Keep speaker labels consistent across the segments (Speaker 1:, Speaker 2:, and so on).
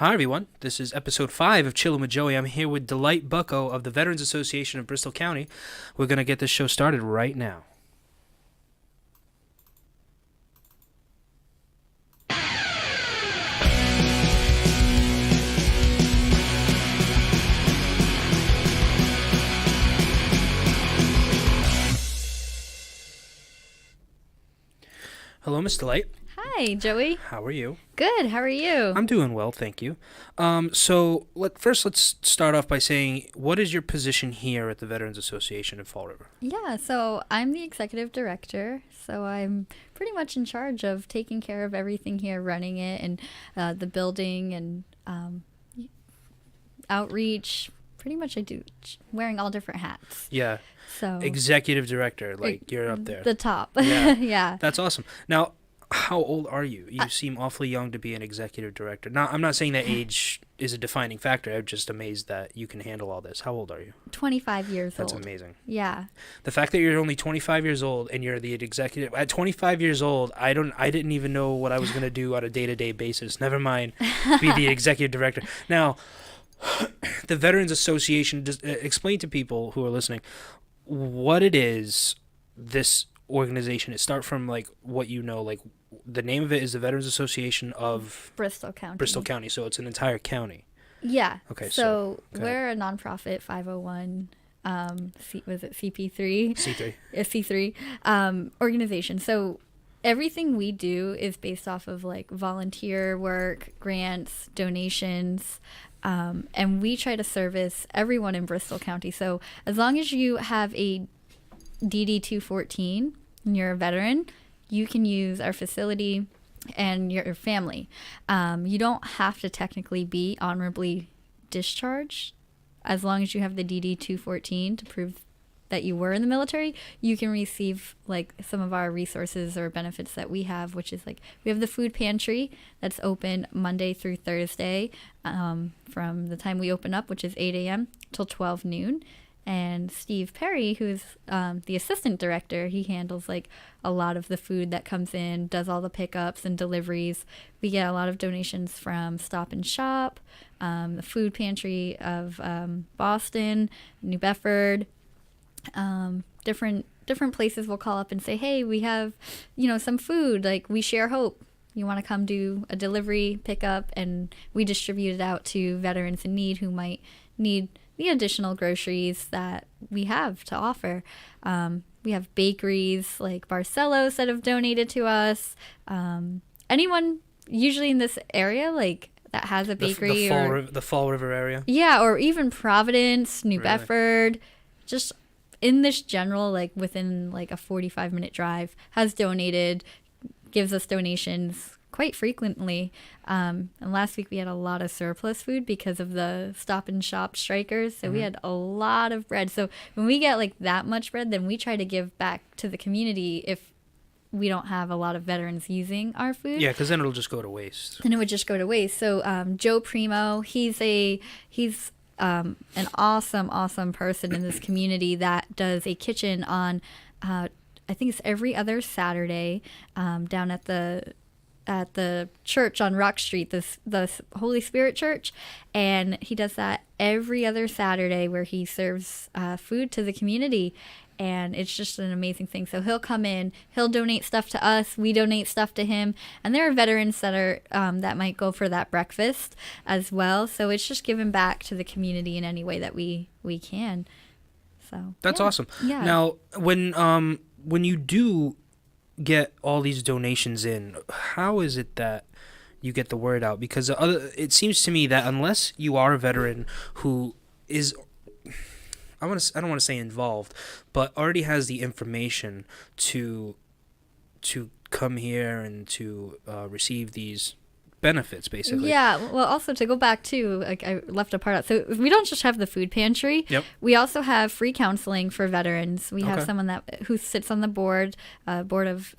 Speaker 1: Hi, everyone. This is episode 5 of Chillin with Joey. I'm here with Delight Bucko of the Veterans Association of Bristol County. We're going to get this show started right now. Hello, Miss Delight.
Speaker 2: Hi, Joey.
Speaker 1: How are you?
Speaker 2: Good. How are you?
Speaker 1: I'm doing well, thank you. Let's start off by saying, what is your position here at the Veterans Association in Fall River?
Speaker 2: Yeah, so I'm the executive director, so I'm pretty much in charge of taking care of everything here, running it, and the building and outreach. Pretty much I do wearing all different hats.
Speaker 1: Yeah.
Speaker 2: So
Speaker 1: Executive director, you're up there.
Speaker 2: The top.
Speaker 1: Yeah.
Speaker 2: Yeah.
Speaker 1: That's awesome. Now, how old are you? You seem awfully young to be an executive director. Now, I'm not saying that age is a defining factor. I'm just amazed that you can handle all this. How old are you?
Speaker 2: 25 years old.
Speaker 1: That's amazing.
Speaker 2: Yeah.
Speaker 1: The fact that you're only 25 years old and you're the executive at 25 years old, I didn't even know what I was going to do on a day-to-day basis. Never mind be the executive director. Now, the Veterans Association, explain to people who are listening what it is, this organization. It start from what you know, the name of it is the Veterans Association of
Speaker 2: Bristol County.
Speaker 1: Bristol County, so it's an entire county.
Speaker 2: Yeah.
Speaker 1: Okay.
Speaker 2: So we're a nonprofit 501. Was it CP3?
Speaker 1: C3.
Speaker 2: A C3 organization. So everything we do is based off of volunteer work, grants, donations. And we try to service everyone in Bristol County. So as long as you have a DD 214 and you're a veteran, you can use our facility and your family. You don't have to technically be honorably discharged. As long as you have the DD 214 to prove that you were in the military, you can receive some of our resources or benefits that we have, which is we have the food pantry that's open Monday through Thursday from the time we open up, which is 8 a.m. till 12 noon. And Steve Perry, who's the assistant director, he handles a lot of the food that comes in, does all the pickups and deliveries. We get a lot of donations from Stop and Shop, the food pantry of Boston, New Bedford. Different places will call up and say, hey, we have some food, we share hope, you want to come do a delivery pickup, and we distribute it out to veterans in need who might need the additional groceries that we have to offer. We have bakeries like Barcelos that have donated to us. Anyone usually in this area that has a bakery,
Speaker 1: the Fall River area,
Speaker 2: or even Providence, New Bedford, just in this general, within a 45-minute drive, has donated, gives us donations quite frequently. And last week we had a lot of surplus food because of the Stop and Shop strikers. So we had a lot of bread. So when we get that much bread, then we try to give back to the community if we don't have a lot of veterans using our food.
Speaker 1: Yeah, because then it'll just go to waste.
Speaker 2: Then it would just go to waste. So Joe Primo, he's an awesome person in this community that does a kitchen on, I think it's every other Saturday, down at the church on Rock Street, the Holy Spirit Church, and he does that every other Saturday where he serves food to the community. And it's just an amazing thing. So he'll come in, he'll donate stuff to us, we donate stuff to him, and there are veterans that are that might go for that breakfast as well. So it's just giving back to the community in any way that we can. So
Speaker 1: that's awesome.
Speaker 2: Yeah.
Speaker 1: Now, when you do get all these donations in, how is it that you get the word out? Because it seems to me that unless you are a veteran who is, I don't want to say involved, but already has the information to come here and to receive these benefits, basically.
Speaker 2: Yeah, well, also to go back to, I left a part out. So we don't just have the food pantry.
Speaker 1: Yep.
Speaker 2: We also have free counseling for veterans. We have someone who sits on the board of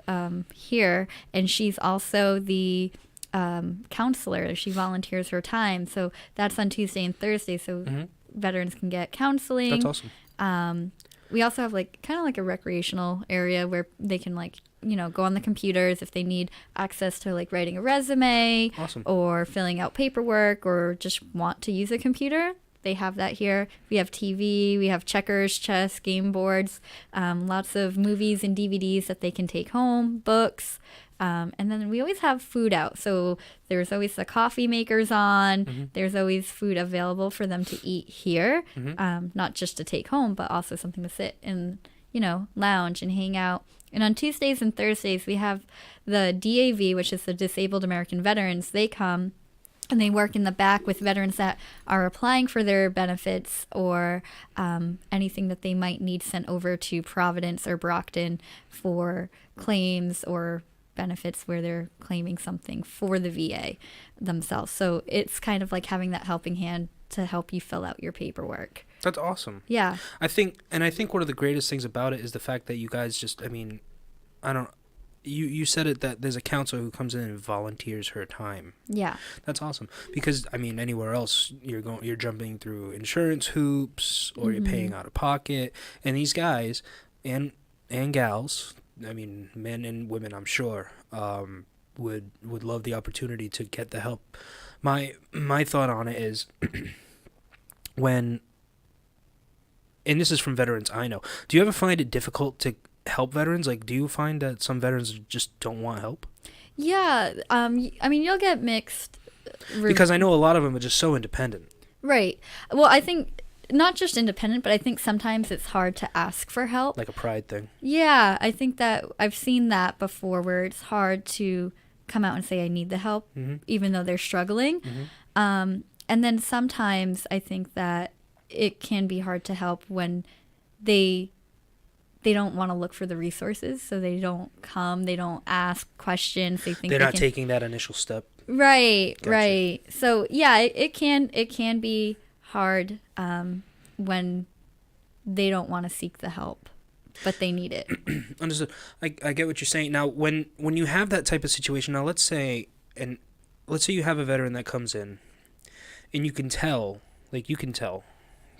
Speaker 2: here, and she's also the counselor. She volunteers her time. So that's on Tuesday and Thursday. So veterans can get counseling.
Speaker 1: That's awesome.
Speaker 2: We also have kind of a recreational area where they can go on the computers if they need access to like writing a resume
Speaker 1: Awesome.
Speaker 2: or filling out paperwork or just want to use a computer. They have that here. We have TV, we have checkers, chess, game boards, lots of movies and DVDs that they can take home, books. And then we always have food out. So there's always the coffee makers on.
Speaker 1: Mm-hmm.
Speaker 2: There's always food available for them to eat here,
Speaker 1: Mm-hmm.
Speaker 2: not just to take home, but also something to sit and, lounge and hang out. And on Tuesdays and Thursdays, we have the DAV, which is the Disabled American Veterans. They come and they work in the back with veterans that are applying for their benefits or anything that they might need sent over to Providence or Brockton for claims or benefits where they're claiming something for the VA themselves. So it's kind of like having that helping hand to help you fill out your paperwork.
Speaker 1: That's awesome.
Speaker 2: Yeah.
Speaker 1: I think one of the greatest things about it is the fact that you guys just, you said it that there's a counselor who comes in and volunteers her time.
Speaker 2: Yeah.
Speaker 1: That's awesome. Because anywhere else you're jumping through insurance hoops or you're paying out of pocket, and these guys and gals, men and women, I'm sure, would love the opportunity to get the help. My thought on it is and this is from veterans I know. Do you ever find it difficult to help veterans? Like, do you find that some veterans just don't want help?
Speaker 2: Yeah. You'll get mixed.
Speaker 1: Because I know a lot of them are just so independent.
Speaker 2: Right. Well, I think not just independent, but I think sometimes it's hard to ask for help.
Speaker 1: Like a pride thing.
Speaker 2: Yeah. I think that I've seen that before where it's hard to come out and say, I need the help, even though they're struggling. And then sometimes I think that it can be hard to help when they don't want to look for the resources, so they don't come, they don't ask questions. They think
Speaker 1: they're not taking that initial step.
Speaker 2: Right,
Speaker 1: Gotcha.
Speaker 2: right. So yeah, it can be hard when they don't want to seek the help, but they need it.
Speaker 1: Understood. I get what you're saying. Now, when you have that type of situation, now let's say you have a veteran that comes in, and you can tell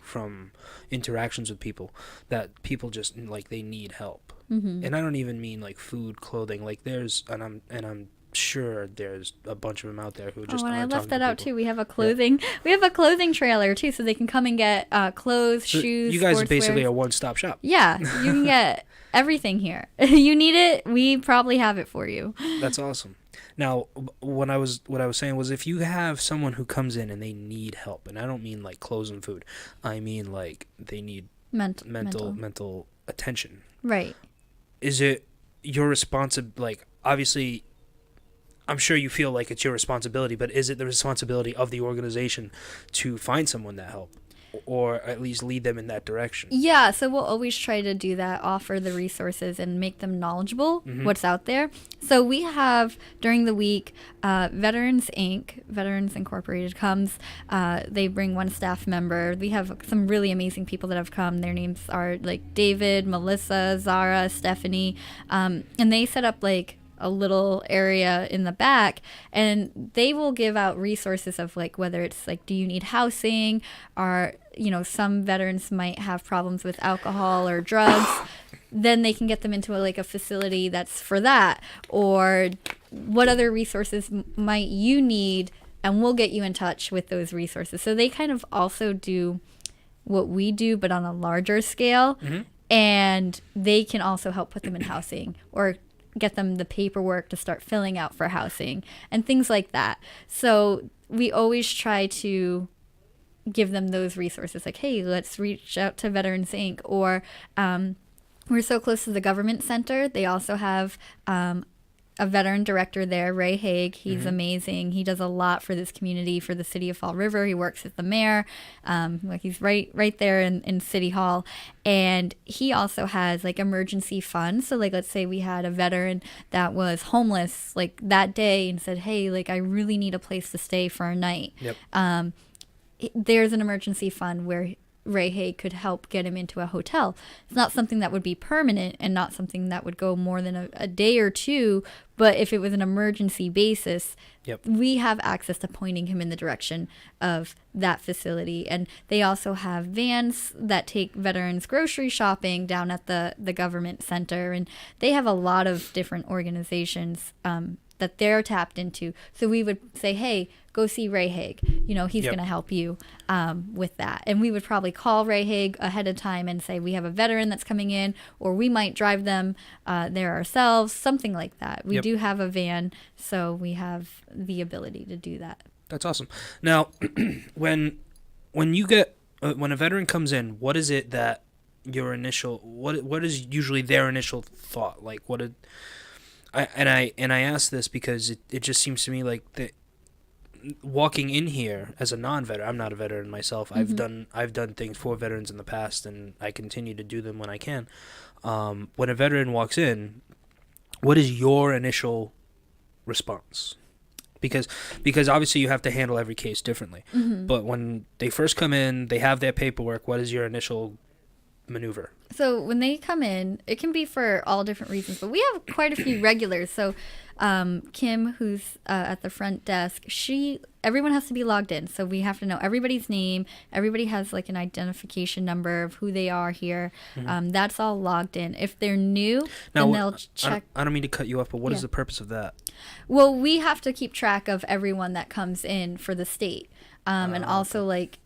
Speaker 1: from interactions with people that people just like they need help. And I don't even mean like food, clothing. Like I'm sure there's a bunch of them out there who just
Speaker 2: and I
Speaker 1: aren't
Speaker 2: left
Speaker 1: talking
Speaker 2: that
Speaker 1: to
Speaker 2: out
Speaker 1: people.
Speaker 2: too. We have a clothing trailer too, so they can come and get clothes,
Speaker 1: So
Speaker 2: shoes.
Speaker 1: you guys are basically
Speaker 2: sportswear.
Speaker 1: a one-stop shop.
Speaker 2: Yeah, you can get everything here. You need it, we probably have it for you.
Speaker 1: That's awesome. Now, what I was saying was, if you have someone who comes in and they need help, and I don't mean like clothes and food, I mean like they need mental attention.
Speaker 2: Right.
Speaker 1: Is it your responsibility? Like, obviously, I'm sure you feel like it's your responsibility, but is it the responsibility of the organization to find someone that help, or at least lead them in that direction?
Speaker 2: Yeah, so we'll always try to do that, offer the resources and make them knowledgeable, what's out there. So we have, during the week, Veterans Inc., Veterans Incorporated comes. They bring one staff member. We have some really amazing people that have come. Their names are like David, Melissa, Zara, Stephanie, and they set up like a little area in the back, and they will give out resources of like whether it's like, do you need housing, or some veterans might have problems with alcohol or drugs. Then they can get them into a facility that's for that, or what other resources might you need, and we'll get you in touch with those resources. So they kind of also do what we do, but on a larger scale, and they can also help put them in housing or get them the paperwork to start filling out for housing and things like that. So we always try to give them those resources, like, hey, let's reach out to Veterans Inc. Or we're so close to the government center. They also have a veteran director there, Ray Haig. He's amazing. He does a lot for this community, for the city of Fall River. He works with the mayor. He's right there in City Hall. And he also has like emergency funds. So like, let's say we had a veteran that was homeless like that day and said, hey, like I really need a place to stay for a night.
Speaker 1: Yep.
Speaker 2: There's an emergency fund where Ray Hay could help get him into a hotel. It's not something that would be permanent and not something that would go more than a day or two. But if it was an emergency basis,
Speaker 1: Yep.
Speaker 2: we have access to pointing him in the direction of that facility. And they also have vans that take veterans grocery shopping down at the government center. And they have a lot of different organizations that they're tapped into. So we would say, hey, go see Ray Haig. You know, he's
Speaker 1: Yep.
Speaker 2: going to help you with that. And we would probably call Ray Haig ahead of time and say, we have a veteran that's coming in, or we might drive them there ourselves, something like that. We
Speaker 1: Yep.
Speaker 2: do have a van, so we have the ability to do that.
Speaker 1: That's awesome. Now, when you get when a veteran comes in, what is it that your initial what is usually their initial thought? Like I ask this because it just seems to me like that walking in here as a non-veteran, I'm not a veteran myself.
Speaker 2: Mm-hmm.
Speaker 1: I've done things for veterans in the past, and I continue to do them when I can. When a veteran walks in, what is your initial response? Because obviously you have to handle every case differently.
Speaker 2: Mm-hmm.
Speaker 1: But when they first come in, they have their paperwork. What is your initial maneuver?
Speaker 2: So when they come in, it can be for all different reasons, but we have quite a few regulars. So Kim, who's at the front desk, everyone has to be logged in. So we have to know everybody's name. Everybody has like an identification number of who they are here.
Speaker 1: Mm-hmm.
Speaker 2: That's all logged in. If they're new,
Speaker 1: Now,
Speaker 2: then they'll check.
Speaker 1: I don't mean to cut you off, but what is
Speaker 2: Yeah.
Speaker 1: the purpose of that?
Speaker 2: Well, we have to keep track of everyone that comes in for the state. And also, like,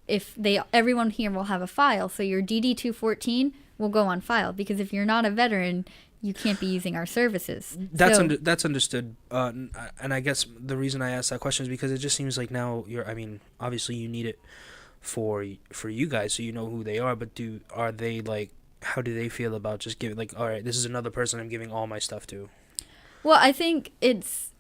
Speaker 2: everyone here will have a file. So your DD-214 will go on file, because if you're not a veteran, you can't be using our services.
Speaker 1: That's
Speaker 2: So-
Speaker 1: that's understood. And I guess the reason I asked that question is because it just seems like now obviously you need it for you guys, so you know who they are. But are they like? How do they feel about just giving, like, all right, this is another person I'm giving all my stuff to?
Speaker 2: Well, I think it's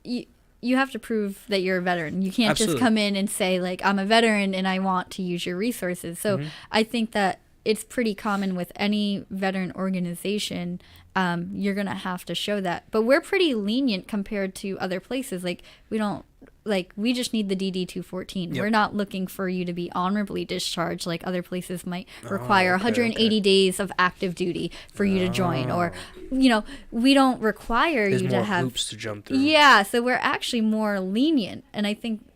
Speaker 2: you have to prove that you're a veteran. You can't
Speaker 1: Absolutely.
Speaker 2: just come in and say, like, I'm a veteran and I want to use your resources. So
Speaker 1: Mhm.
Speaker 2: I think that it's pretty common with any veteran organization. You're going to have to show that. But we're pretty lenient compared to other places. Like, we just need the DD-214.
Speaker 1: Yep.
Speaker 2: We're not looking for you to be honorably discharged like other places might require.
Speaker 1: Okay,
Speaker 2: 180 days of active duty for you to join. Or, we don't require
Speaker 1: There's
Speaker 2: you
Speaker 1: more
Speaker 2: to have...
Speaker 1: hoops to jump through.
Speaker 2: Yeah, so we're actually more lenient, and I think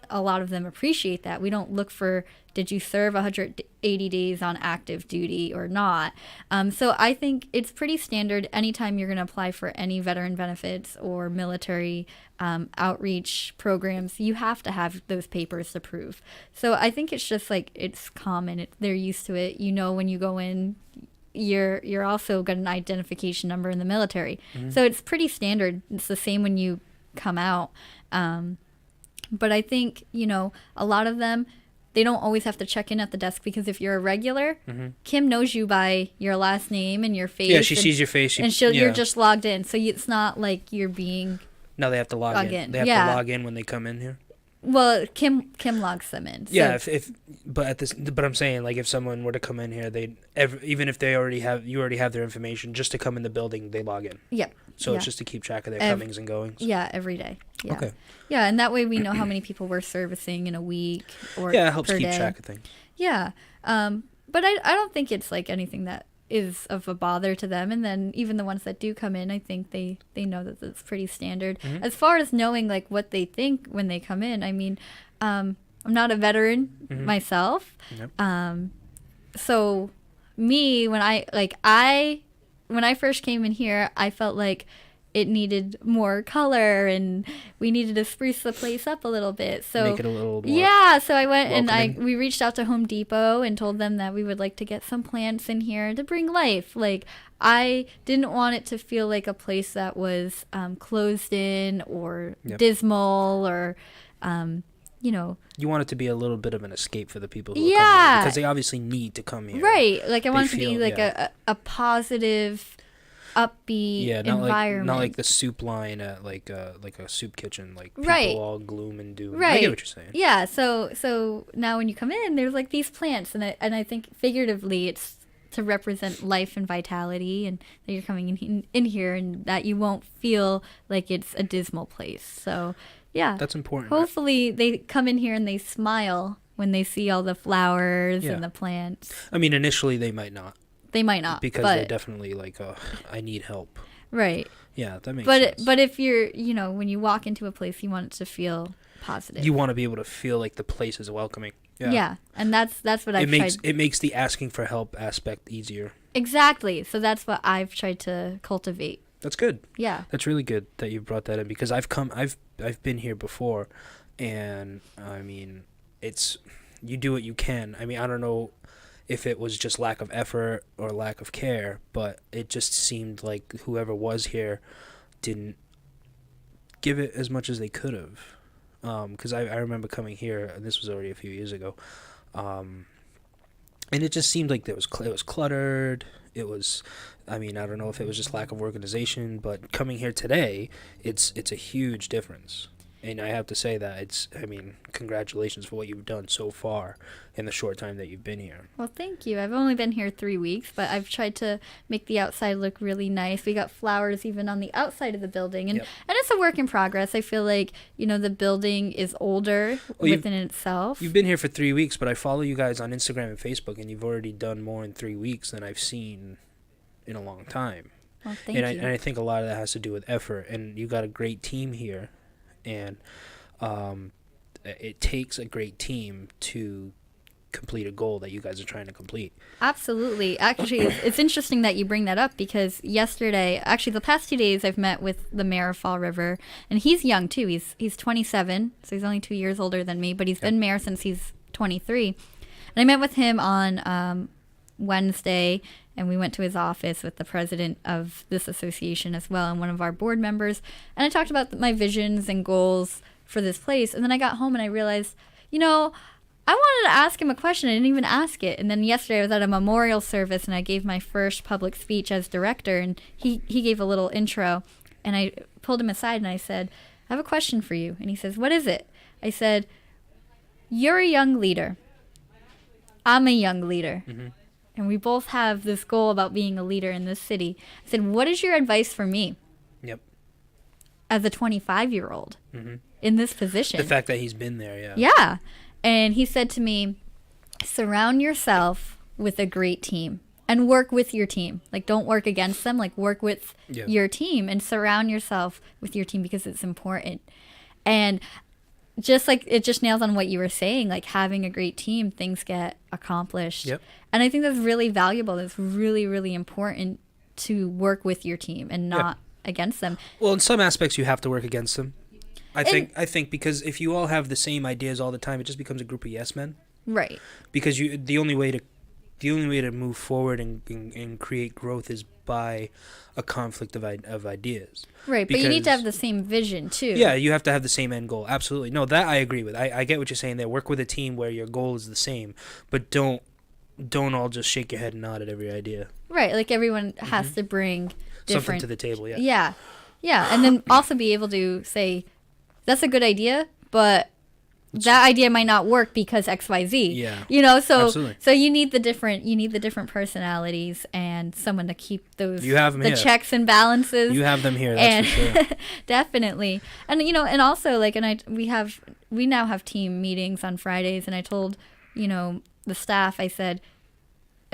Speaker 2: a lot of them appreciate that. We don't look for, did you serve 180 days on active duty or not? So I think it's pretty standard anytime you're going to apply for any veteran benefits or military outreach programs, you have to have those papers to prove. So I think it's just like, it's common. They're used to it. When you go in, you're also got an identification number in the military.
Speaker 1: Mm-hmm.
Speaker 2: So it's pretty standard. It's the same when you come out. But I think, a lot of them, they don't always have to check in at the desk, because if you're a regular,
Speaker 1: Mm-hmm.
Speaker 2: Kim knows you by your last name and your face.
Speaker 1: Yeah, she sees your face.
Speaker 2: You're just logged in. So it's not like you're being...
Speaker 1: Now they have to log in. They have
Speaker 2: Yeah.
Speaker 1: to log in when they come in here.
Speaker 2: Well, Kim logs them in. So.
Speaker 1: Yeah, but I'm saying, like, if someone were to come in here, even if you already have their information, just to come in the building, they log in.
Speaker 2: Yep.
Speaker 1: So
Speaker 2: yeah.
Speaker 1: it's just to keep track of their comings and goings.
Speaker 2: Yeah, every day. Yeah.
Speaker 1: Okay.
Speaker 2: Yeah, and that way we know how many people we're servicing in a week or
Speaker 1: Yeah, it helps
Speaker 2: per
Speaker 1: keep
Speaker 2: day.
Speaker 1: track of things.
Speaker 2: Yeah. But I don't think it's like anything that is of a bother to them. And then even the ones that do come in, I think they know that it's pretty standard.
Speaker 1: Mm-hmm.
Speaker 2: As far as knowing like what they think when they come in, I mean, I'm not a veteran
Speaker 1: Mm-hmm.
Speaker 2: myself.
Speaker 1: Yep.
Speaker 2: So me, when I first came in here, I felt like it needed more color and we needed to spruce the place up a little bit. So
Speaker 1: Make it a little more
Speaker 2: yeah, so I went and
Speaker 1: welcoming.
Speaker 2: we reached out to Home Depot and told them that we would like to get some plants in here to bring life. Like, I didn't want it to feel like a place that was closed in or
Speaker 1: Yep.
Speaker 2: dismal or
Speaker 1: You want it to be a little bit of an escape for the people who are
Speaker 2: Yeah.
Speaker 1: coming here, because they obviously need to come here.
Speaker 2: right. Like, I
Speaker 1: They
Speaker 2: want it to be
Speaker 1: feel-
Speaker 2: like
Speaker 1: yeah.
Speaker 2: a positive, upbeat
Speaker 1: Yeah,
Speaker 2: environment.
Speaker 1: not like the soup line at like a soup kitchen, like people
Speaker 2: Right.
Speaker 1: all gloom and doom. I
Speaker 2: Right.
Speaker 1: get what you're saying.
Speaker 2: Yeah, so now when you come in, there's like these plants, and I think figuratively it's to represent life and vitality, and that you're coming in here, and that you won't feel like it's a dismal place. So yeah,
Speaker 1: That's important.
Speaker 2: hopefully they come in here and they smile when they see all the flowers
Speaker 1: Yeah.
Speaker 2: and the plants.
Speaker 1: I mean, initially they might not.
Speaker 2: They might not,
Speaker 1: Because
Speaker 2: but,
Speaker 1: they're definitely like, I need help.
Speaker 2: right.
Speaker 1: Yeah, that makes
Speaker 2: But
Speaker 1: sense.
Speaker 2: but if you're, when you walk into a place, you want it to feel positive.
Speaker 1: You want to be able to feel like the place is welcoming.
Speaker 2: Yeah, and that's what I've tried.
Speaker 1: It makes the asking for help aspect easier.
Speaker 2: Exactly. So that's what I've tried to cultivate.
Speaker 1: That's good.
Speaker 2: Yeah.
Speaker 1: That's really good that you brought that in, because I've been here before, and I mean, it's, you do what you can. I mean, I don't know if it was just lack of effort or lack of care, but it just seemed like whoever was here didn't give it as much as they could have. Because I remember coming here, and this was already a few years ago, and it just seemed like it was cluttered. It was, I mean, I don't know if it was just lack of organization, but coming here today, it's a huge difference. And I have to say that congratulations for what you've done so far in the short time that you've been here.
Speaker 2: Well, thank you. I've only been here 3 weeks, but I've tried to make the outside look really nice. We got flowers even on the outside of the building, and it's a work in progress. I feel like, the building is older within itself.
Speaker 1: You've been here for 3 weeks, but I follow you guys on Instagram and Facebook, and you've already done more in 3 weeks than I've seen in a long time.
Speaker 2: Well, thank you.
Speaker 1: And I think a lot of that has to do with effort, and you got a great team here. And it takes a great team to complete a goal that you guys are trying to complete.
Speaker 2: Absolutely. Actually, it's interesting that you bring that up, because the past 2 days, I've met with the mayor of Fall River, and he's young too. He's 27, so he's only 2 years older than me, but he's been mayor since he's 23. And I met with him on Wednesday, and we went to his office with the president of this association as well, and one of our board members, and I talked about my visions and goals for this place. And then I got home and I realized, I wanted to ask him a question. I didn't even ask it. And then yesterday I was at a memorial service, and I gave my first public speech as director, and he gave a little intro, and I pulled him aside and I said, I have a question for you. And he says, what is it? I said, you're a young leader. I'm a young leader. Mm-hmm. And we both have this goal about being a leader in this city. I said, what is your advice for me?
Speaker 1: Yep.
Speaker 2: As a 25-year-old in this position?
Speaker 1: The fact that he's been there, yeah.
Speaker 2: Yeah. And he said to me, surround yourself with a great team and work with your team. Like, don't work against them. Like, work with your team and surround yourself with your team, because it's important. And just like it just nails on what you were saying, like having a great team, things get accomplished.
Speaker 1: Yep.
Speaker 2: And I think that's really valuable. It's really, really important to work with your team and not against them.
Speaker 1: Well, in some aspects, you have to work against them. I think because if you all have the same ideas all the time, it just becomes a group of yes men.
Speaker 2: Right.
Speaker 1: Because the only way to move forward and create growth is by a conflict of ideas.
Speaker 2: Right, but you need to have the same vision too.
Speaker 1: Yeah, you have to have the same end goal. Absolutely. No, that I agree with. I get what you're saying there. Work with a team where your goal is the same, but don't all just shake your head and nod at every idea.
Speaker 2: Right, like everyone has to bring different
Speaker 1: something to the table, yeah.
Speaker 2: Yeah. Yeah, and then also be able to say, that's a good idea, but that idea might not work because XYZ.
Speaker 1: Yeah. Absolutely.
Speaker 2: So you need the different personalities and someone to keep those
Speaker 1: here.
Speaker 2: Checks and balances.
Speaker 1: You have them here, that's for sure.
Speaker 2: Definitely. And and also we now have team meetings on Fridays, and I told, the staff, I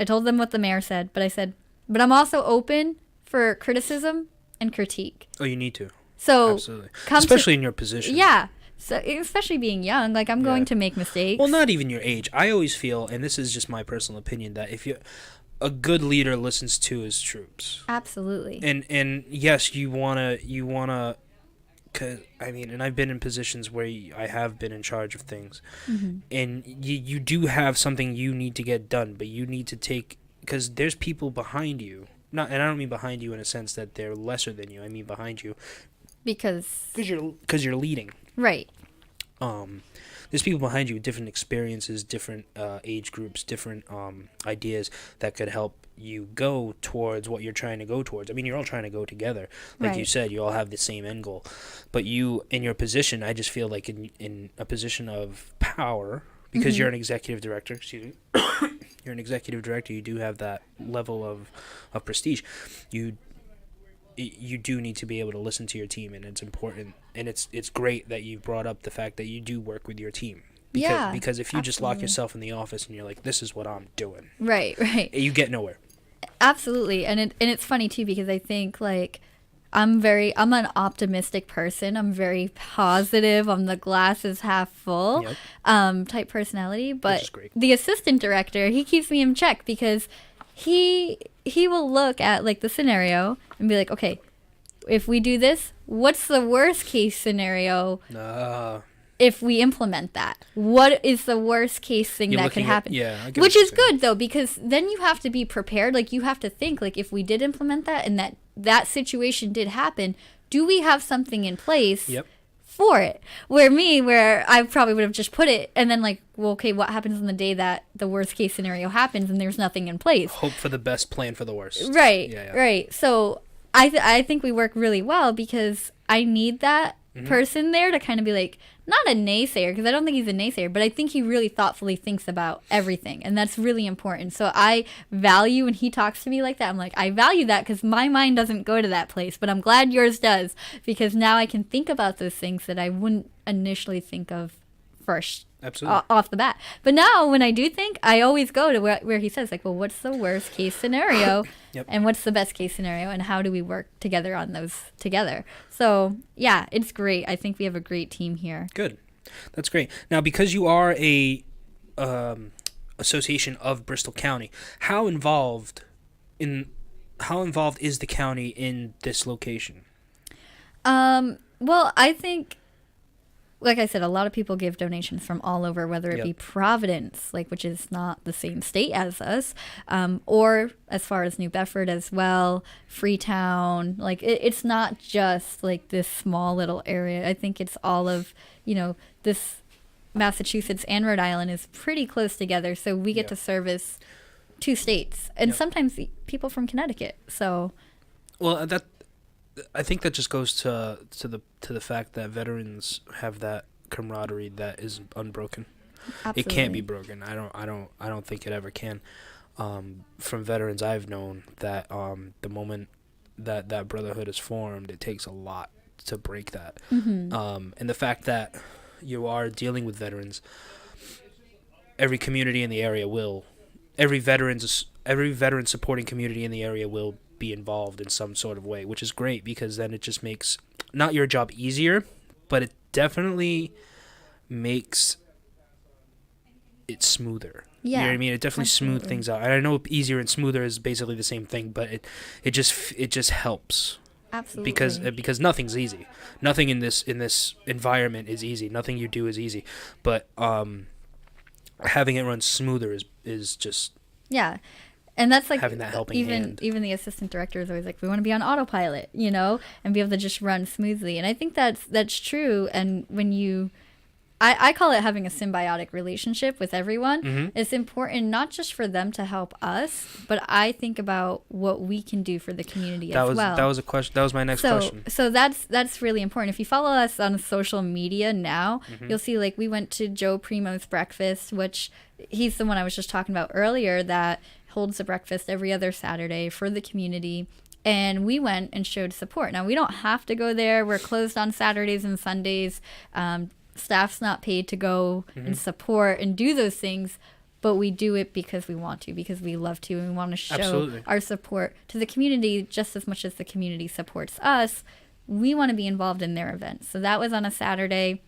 Speaker 2: told them what the mayor said, but I said, but I'm also open for criticism and critique.
Speaker 1: Oh, you need to.
Speaker 2: So
Speaker 1: absolutely. Especially in your position.
Speaker 2: Yeah. So especially being young, like I'm going to make mistakes.
Speaker 1: Well, not even your age. I always feel, and this is just my personal opinion, that if a good leader listens to his troops.
Speaker 2: Absolutely.
Speaker 1: And yes, you wanna, cause and I've been in positions where I have been in charge of things, and you do have something you need to get done, but you need to take, because there's people behind you. And I don't mean behind you in a sense that they're lesser than you. I mean behind you. Because you're leading.
Speaker 2: Right.
Speaker 1: There's people behind you with different experiences, different age groups, different ideas that could help you go towards what you're trying to go towards. I mean, you're all trying to go together. Like you said, you all have the same end goal. But you, in your position, I just feel like in a position of power, because you're an executive director, you're an executive director, you do have that level of prestige. You do need to be able to listen to your team, and it's important, and it's great that you've brought up the fact that you do work with your team. Because if you just lock
Speaker 2: absolutely.
Speaker 1: yourself in the office and you're like, this is what I'm doing,
Speaker 2: Right.
Speaker 1: you get nowhere.
Speaker 2: Absolutely. And it's funny too because I think like I'm an optimistic person. I'm very positive. I'm the glass is half full type personality.
Speaker 1: Which is
Speaker 2: But
Speaker 1: great.
Speaker 2: the assistant director, he keeps me in check because he will look at like the scenario and be like, okay, if we do this, what's the worst case scenario if we implement that? What is the worst case thing
Speaker 1: You're
Speaker 2: that could
Speaker 1: looking at-
Speaker 2: happen?
Speaker 1: yeah, I get
Speaker 2: Which
Speaker 1: what you're
Speaker 2: is
Speaker 1: saying.
Speaker 2: good though, because then you have to be prepared. Like you have to think like if we did implement that and that situation did happen, do we have something in place
Speaker 1: Yep.
Speaker 2: for it? Where I probably would have just put it and then like, well, okay, what happens on the day that the worst case scenario happens and there's nothing in place?
Speaker 1: Hope for the best, plan for the worst.
Speaker 2: Right.
Speaker 1: Yeah.
Speaker 2: Right. So I think we work really well because I need that person there to kind of be like, not a naysayer, because I don't think he's a naysayer, but I think he really thoughtfully thinks about everything. And that's really important. So I value when he talks to me like that. I'm like, I value that because my mind doesn't go to that place, but I'm glad yours does because now I can think about those things that I wouldn't initially think of first.
Speaker 1: Absolutely.
Speaker 2: Off the bat. But now when I do think, I always go to where he says like, well, what's the worst case scenario
Speaker 1: Yep.
Speaker 2: and what's the best case scenario and how do we work together on those together? So yeah, it's great. I think we have a great team here.
Speaker 1: Good. That's great. Now, because you are a association of Bristol County, how involved is the county in this location?
Speaker 2: Well, I think, like I said, a lot of people give donations from all over, whether it be Providence, like which is not the same state as us, or as far as New Bedford as well, Freetown. Like it's not just like this small little area. I think it's all of, this Massachusetts and Rhode Island is pretty close together, so we get to service 2 states and sometimes people from Connecticut. So,
Speaker 1: Well, I think that just goes to the fact that veterans have that camaraderie that is unbroken.
Speaker 2: absolutely.
Speaker 1: It can't be broken. I don't think it ever can. From veterans I've known that the moment that brotherhood is formed, it takes a lot to break that. And the fact that you are dealing with veterans, every community in the area every veteran supporting community in the area will be involved in some sort of way, which is great because then it just makes not your job easier, but it definitely makes it smoother. You know what I mean? It definitely smooths things out. And I know easier and smoother is basically the same thing, but it just helps.
Speaker 2: Absolutely.
Speaker 1: Because nothing's easy. Nothing in this environment is easy. Nothing you do is easy. But having it run smoother is just
Speaker 2: and that's like
Speaker 1: having that helping hand.
Speaker 2: Even the assistant director is always like, we want to be on autopilot, and be able to just run smoothly. And I think that's true. And when I call it having a symbiotic relationship with everyone. It's important not just for them to help us, but I think about what we can do for the community as well.
Speaker 1: That was a question. That was my next question.
Speaker 2: So that's really important. If you follow us on social media now, you'll see like we went to Joe Primo's breakfast, which he's the one I was just talking about earlier that holds a breakfast every other Saturday for the community. And we went and showed support. Now, we don't have to go there. We're closed on Saturdays and Sundays. Staff's not paid to go and support and do those things, but we do it because we want to, because we love to, and we want to show our support to the community just as much as the community supports us. We want to be involved in their events. So that was on a Saturday.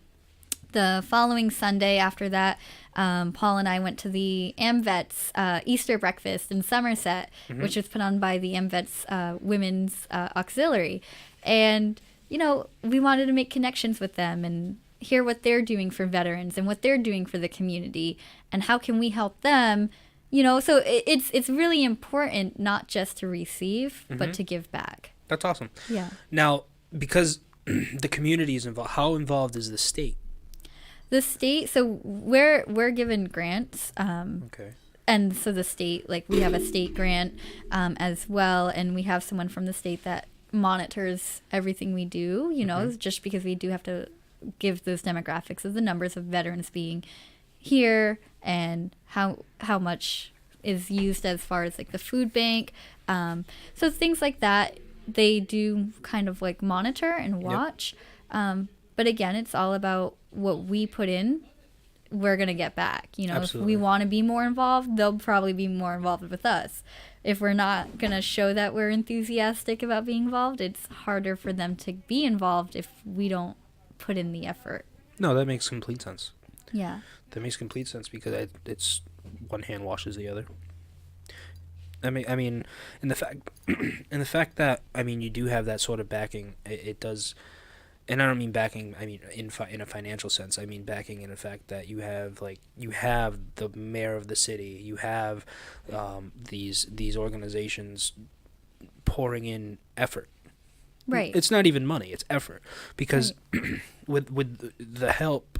Speaker 2: The following Sunday after that, Paul and I went to the AMVETS Easter breakfast in Somerset, which was put on by the AMVETS Women's Auxiliary. And, we wanted to make connections with them and hear what they're doing for veterans and what they're doing for the community and how can we help them. So it's really important not just to receive, but to give back.
Speaker 1: That's awesome.
Speaker 2: Yeah.
Speaker 1: Now, because the community is involved, how involved is the state?
Speaker 2: The state, so we're given grants.
Speaker 1: Okay.
Speaker 2: And so the state, like we have a state grant as well, and we have someone from the state that monitors everything we do, just because we do have to give those demographics of the numbers of veterans being here and how much is used as far as like the food bank. So things like that, they do kind of like monitor and watch. But again, it's all about what we put in we're going to get back. You know,
Speaker 1: Absolutely.
Speaker 2: if we want to be more involved, they'll probably be more involved with us. If we're not going to show that we're enthusiastic about being involved, it's harder for them to be involved if we don't put in the effort.
Speaker 1: No, that makes complete sense.
Speaker 2: Yeah.
Speaker 1: That makes complete sense because it's one hand washes the other. I mean, and the fact that you do have that sort of backing, it does. And I don't mean backing. I mean in a financial sense. I mean backing in the fact that you have the mayor of the city. You have these organizations pouring in effort.
Speaker 2: Right.
Speaker 1: It's not even money. It's effort. Because with the help,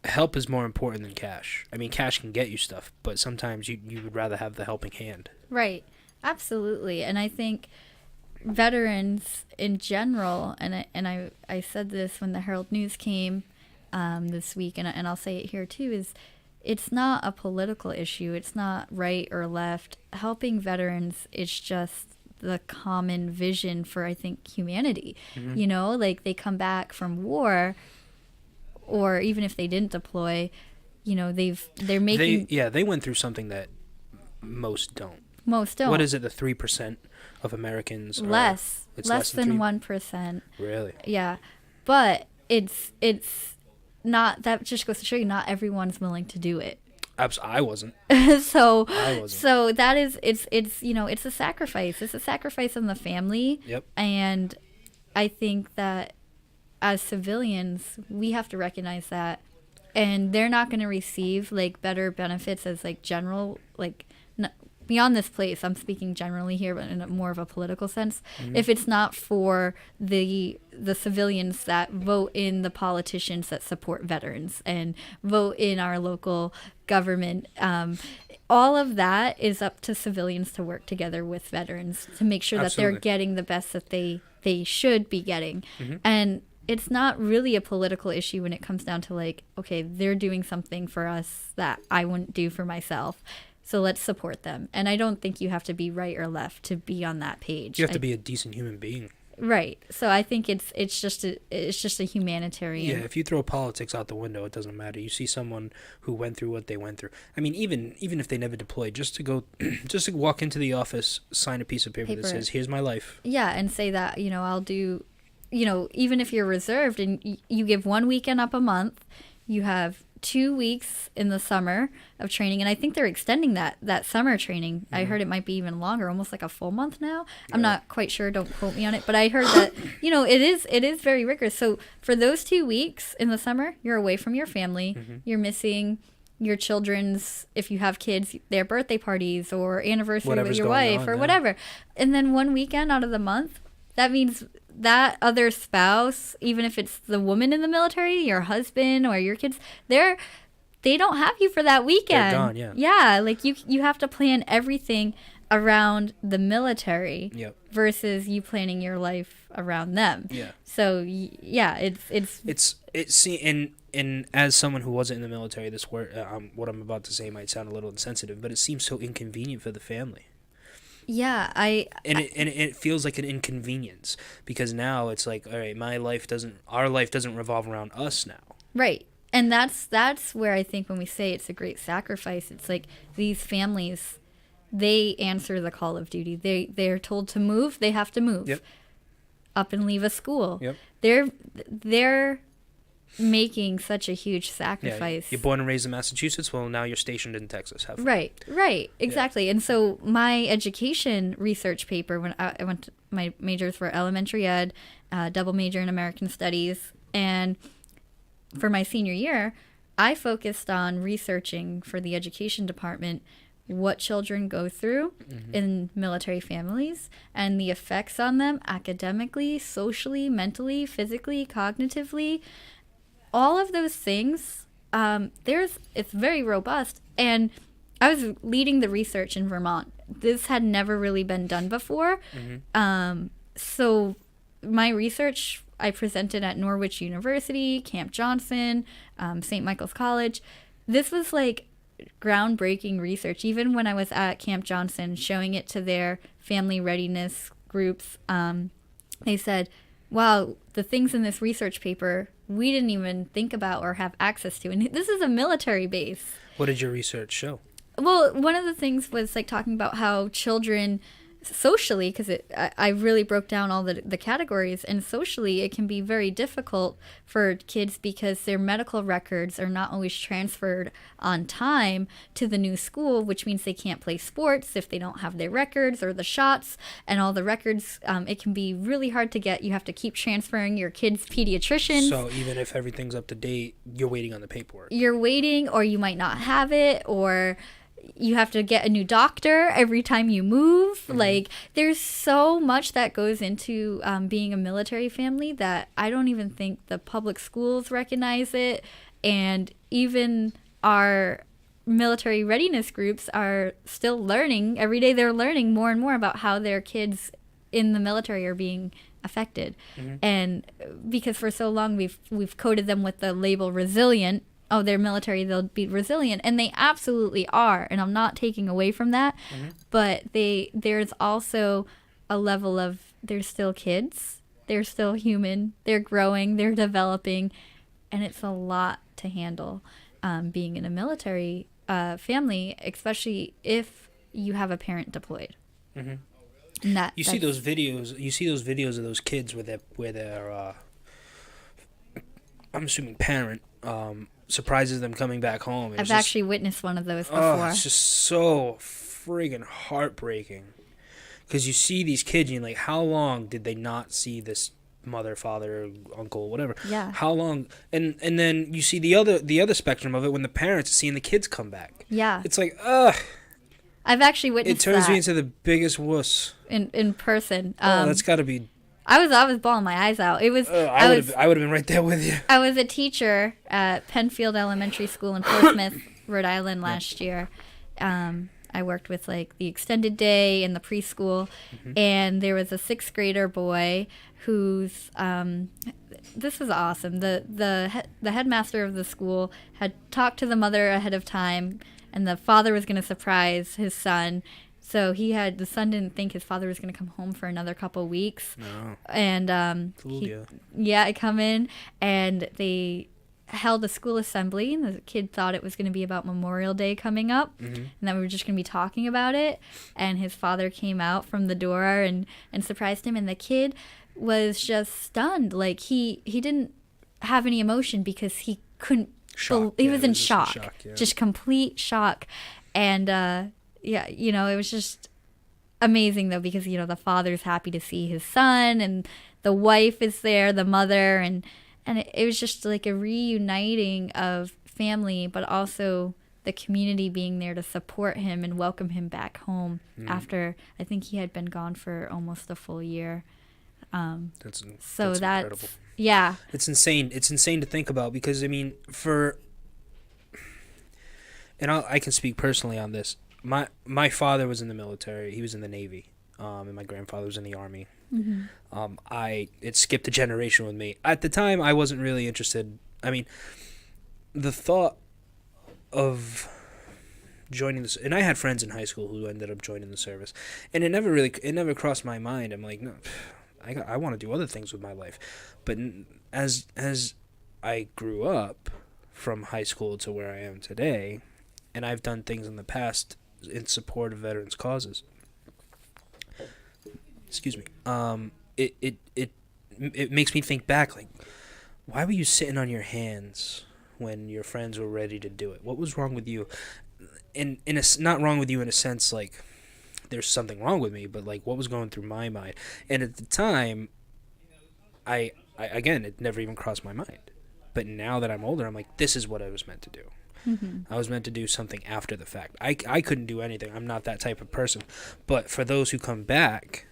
Speaker 1: help is more important than cash. I mean, cash can get you stuff, but sometimes you would rather have the helping hand.
Speaker 2: Right. Absolutely. And I think veterans in general, and I said this when the Herald News came this week, and I'll say it here too, is it's not a political issue. It's not right or left. Helping veterans, it's just the common vision for, I think, humanity.
Speaker 1: Mm-hmm.
Speaker 2: You know, like they come back from war, or even if they didn't deploy, you know, they're making...
Speaker 1: They went through something that most don't.
Speaker 2: Most don't.
Speaker 1: What is it, the 3% of Americans?
Speaker 2: Less than 1%.
Speaker 1: Really?
Speaker 2: Yeah. But it's not, that just goes to show you not everyone's willing to do it.
Speaker 1: I wasn't.
Speaker 2: So
Speaker 1: I wasn't.
Speaker 2: So that is, it's you know, it's a sacrifice. It's a sacrifice on the family.
Speaker 1: Yep.
Speaker 2: And I think that as civilians, we have to recognize that, and they're not going to receive like better benefits as like general, like beyond this place. I'm speaking generally here, but in more of a political sense. Mm-hmm. If it's not for the civilians that vote in the politicians that support veterans and vote in our local government, all of that is up to civilians to work together with veterans to make sure that they're getting the best that they should be getting. Mm-hmm. And it's not really a political issue when it comes down to like, okay, they're doing something for us that I wouldn't do for myself, so let's support them. And I don't think you have to be right or left to be on that page.
Speaker 1: You have to be a decent human being.
Speaker 2: Right. So I think it's just a humanitarian.
Speaker 1: Yeah, if you throw politics out the window, it doesn't matter. You see someone who went through what they went through. I mean, even if they never deployed, just to walk into the office, sign a piece of paper that says, "Here's my life."
Speaker 2: Yeah, and say that, you know, I'll do, you know, even if you're reserved and you give 1 weekend up a month, you have 2 weeks in the summer of training, and I think they're extending that summer training. Mm-hmm. I heard it might be even longer, almost like a full month now. Yeah. I'm not quite sure, don't quote me on it, but I heard that, you know, it is very rigorous. So for those 2 weeks in the summer, you're away from your family. Mm-hmm. You're missing your children's, if you have kids, their birthday parties or anniversary with your wife or whatever. And then 1 weekend out of the month, that means that other spouse, even if it's the woman in the military, your husband or your kids, they don't have you for that weekend.
Speaker 1: They're gone, yeah.
Speaker 2: Yeah, like you have to plan everything around the military.
Speaker 1: Yep. Versus
Speaker 2: you planning your life around them.
Speaker 1: Yeah.
Speaker 2: So yeah, it's
Speaker 1: and as someone who wasn't in the military, this word, what I'm about to say might sound a little insensitive, but it seems so inconvenient for the family.
Speaker 2: Yeah,
Speaker 1: it feels like an inconvenience because now it's like, all right, our life doesn't revolve around us now.
Speaker 2: Right. And that's where I think when we say it's a great sacrifice, it's like these families, they answer the call of duty. They're told to move, they have to move.
Speaker 1: Yep.
Speaker 2: Up and leave a school.
Speaker 1: Yep.
Speaker 2: They're making such a huge sacrifice.
Speaker 1: Yeah, you're born and raised in Massachusetts. Well, now you're stationed in Texas. Have fun.
Speaker 2: Right, exactly. Yeah. And so my education research paper, when I went to, my majors were elementary ed, double major in American Studies, and for my senior year, I focused on researching for the education department what children go through mm-hmm. in military families and the effects on them academically, socially, mentally, physically, cognitively. All of those things, it's very robust. And I was leading the research in Vermont. This had never really been done before. Mm-hmm. So my research, I presented at Norwich University, Camp Johnson, St. Michael's College. This was like groundbreaking research. Even when I was at Camp Johnson showing it to their family readiness groups, they said, wow, the things in this research paper we didn't even think about or have access to. And this is a military base.
Speaker 1: What did your research show?
Speaker 2: Well, one of the things was like talking about how children socially, because I really broke down all the categories, and socially it can be very difficult for kids because their medical records are not always transferred on time to the new school, which means they can't play sports if they don't have their records or the shots and all the records. It can be really hard to get. You have to keep transferring your kids' pediatricians.
Speaker 1: So even if everything's up to date, you're waiting on the paperwork.
Speaker 2: You're waiting, or you might not have it, or you have to get a new doctor every time you move. Mm-hmm. Like, there's so much that goes into being a military family that I don't even think the public schools recognize it. And even our military readiness groups are still learning. Every day they're learning more and more about how their kids in the military are being affected. Mm-hmm. And because for so long we've coded them with the label resilient. Oh, they're military, they'll be resilient. And they absolutely are. And I'm not taking away from that. Mm-hmm. But there's also a level of, they're still kids. They're still human. They're growing. They're developing. And it's a lot to handle being in a military family, especially if you have a parent deployed. Mm-hmm. And
Speaker 1: you see those videos of those kids where their I'm assuming parent surprises them coming back home.
Speaker 2: I've actually witnessed one of those before.
Speaker 1: It's just so friggin' heartbreaking. Because you see these kids and you're like, how long did they not see this mother, father, uncle, whatever?
Speaker 2: Yeah.
Speaker 1: How long? And then you see the other spectrum of it when the parents are seeing the kids come back.
Speaker 2: Yeah.
Speaker 1: It's like, ugh.
Speaker 2: I've actually witnessed that.
Speaker 1: It turns me into the biggest wuss.
Speaker 2: In person.
Speaker 1: That's got to be...
Speaker 2: I was bawling my eyes out. It was.
Speaker 1: I would have been right there with you.
Speaker 2: I was a teacher at Penfield Elementary School in Portsmouth, Rhode Island last year. I worked with like the extended day and the preschool, and there was a 6th grader boy who's. This was awesome. The headmaster of the school had talked to the mother ahead of time, and the father was going to surprise his son. So the son didn't think his father was going to come home for another couple weeks. No. And I come in, and they held a school assembly, and the kid thought it was going to be about Memorial Day coming up, and that we were just going to be talking about it. And his father came out from the door and surprised him, and the kid was just stunned. Like, he didn't have any emotion because he couldn't. He was in shock. Just complete shock. And yeah, it was just amazing, though, because, the father's happy to see his son, and the wife is there, the mother, and it was just like a reuniting of family, but also the community being there to support him and welcome him back home after, I think he had been gone for almost a full year.
Speaker 1: That's incredible.
Speaker 2: Yeah.
Speaker 1: It's insane. It's insane to think about because, I mean, and I can speak personally on this. My father was in the military. He was in the Navy, and my grandfather was in the Army. Mm-hmm. It skipped a generation with me. At the time, I wasn't really interested. I mean, the thought of joining this, and I had friends in high school who ended up joining the service, and it never crossed my mind. I'm like, no, I want to do other things with my life. But as I grew up from high school to where I am today, and I've done things in the past in support of veterans' causes. Excuse me. It makes me think back, like, why were you sitting on your hands when your friends were ready to do it? What was wrong with you? And not wrong with you in a sense, like, there's something wrong with me, but, like, what was going through my mind? And at the time, I again, it never even crossed my mind. But now that I'm older, I'm like, this is what I was meant to do. Mm-hmm. I was meant to do something after the fact. I couldn't do anything. I'm not that type of person. But for those who come back,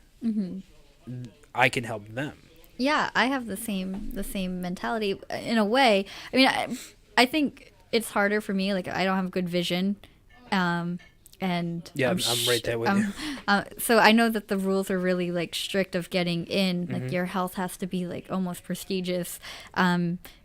Speaker 1: I can help them. Yeah,
Speaker 2: I have the same mentality in a way. I mean, I think it's harder for me. Like, I don't have good vision. And
Speaker 1: yeah, I'm right there with you.
Speaker 2: So I know that the rules are really like strict of getting in. Like your health has to be like almost prestigious,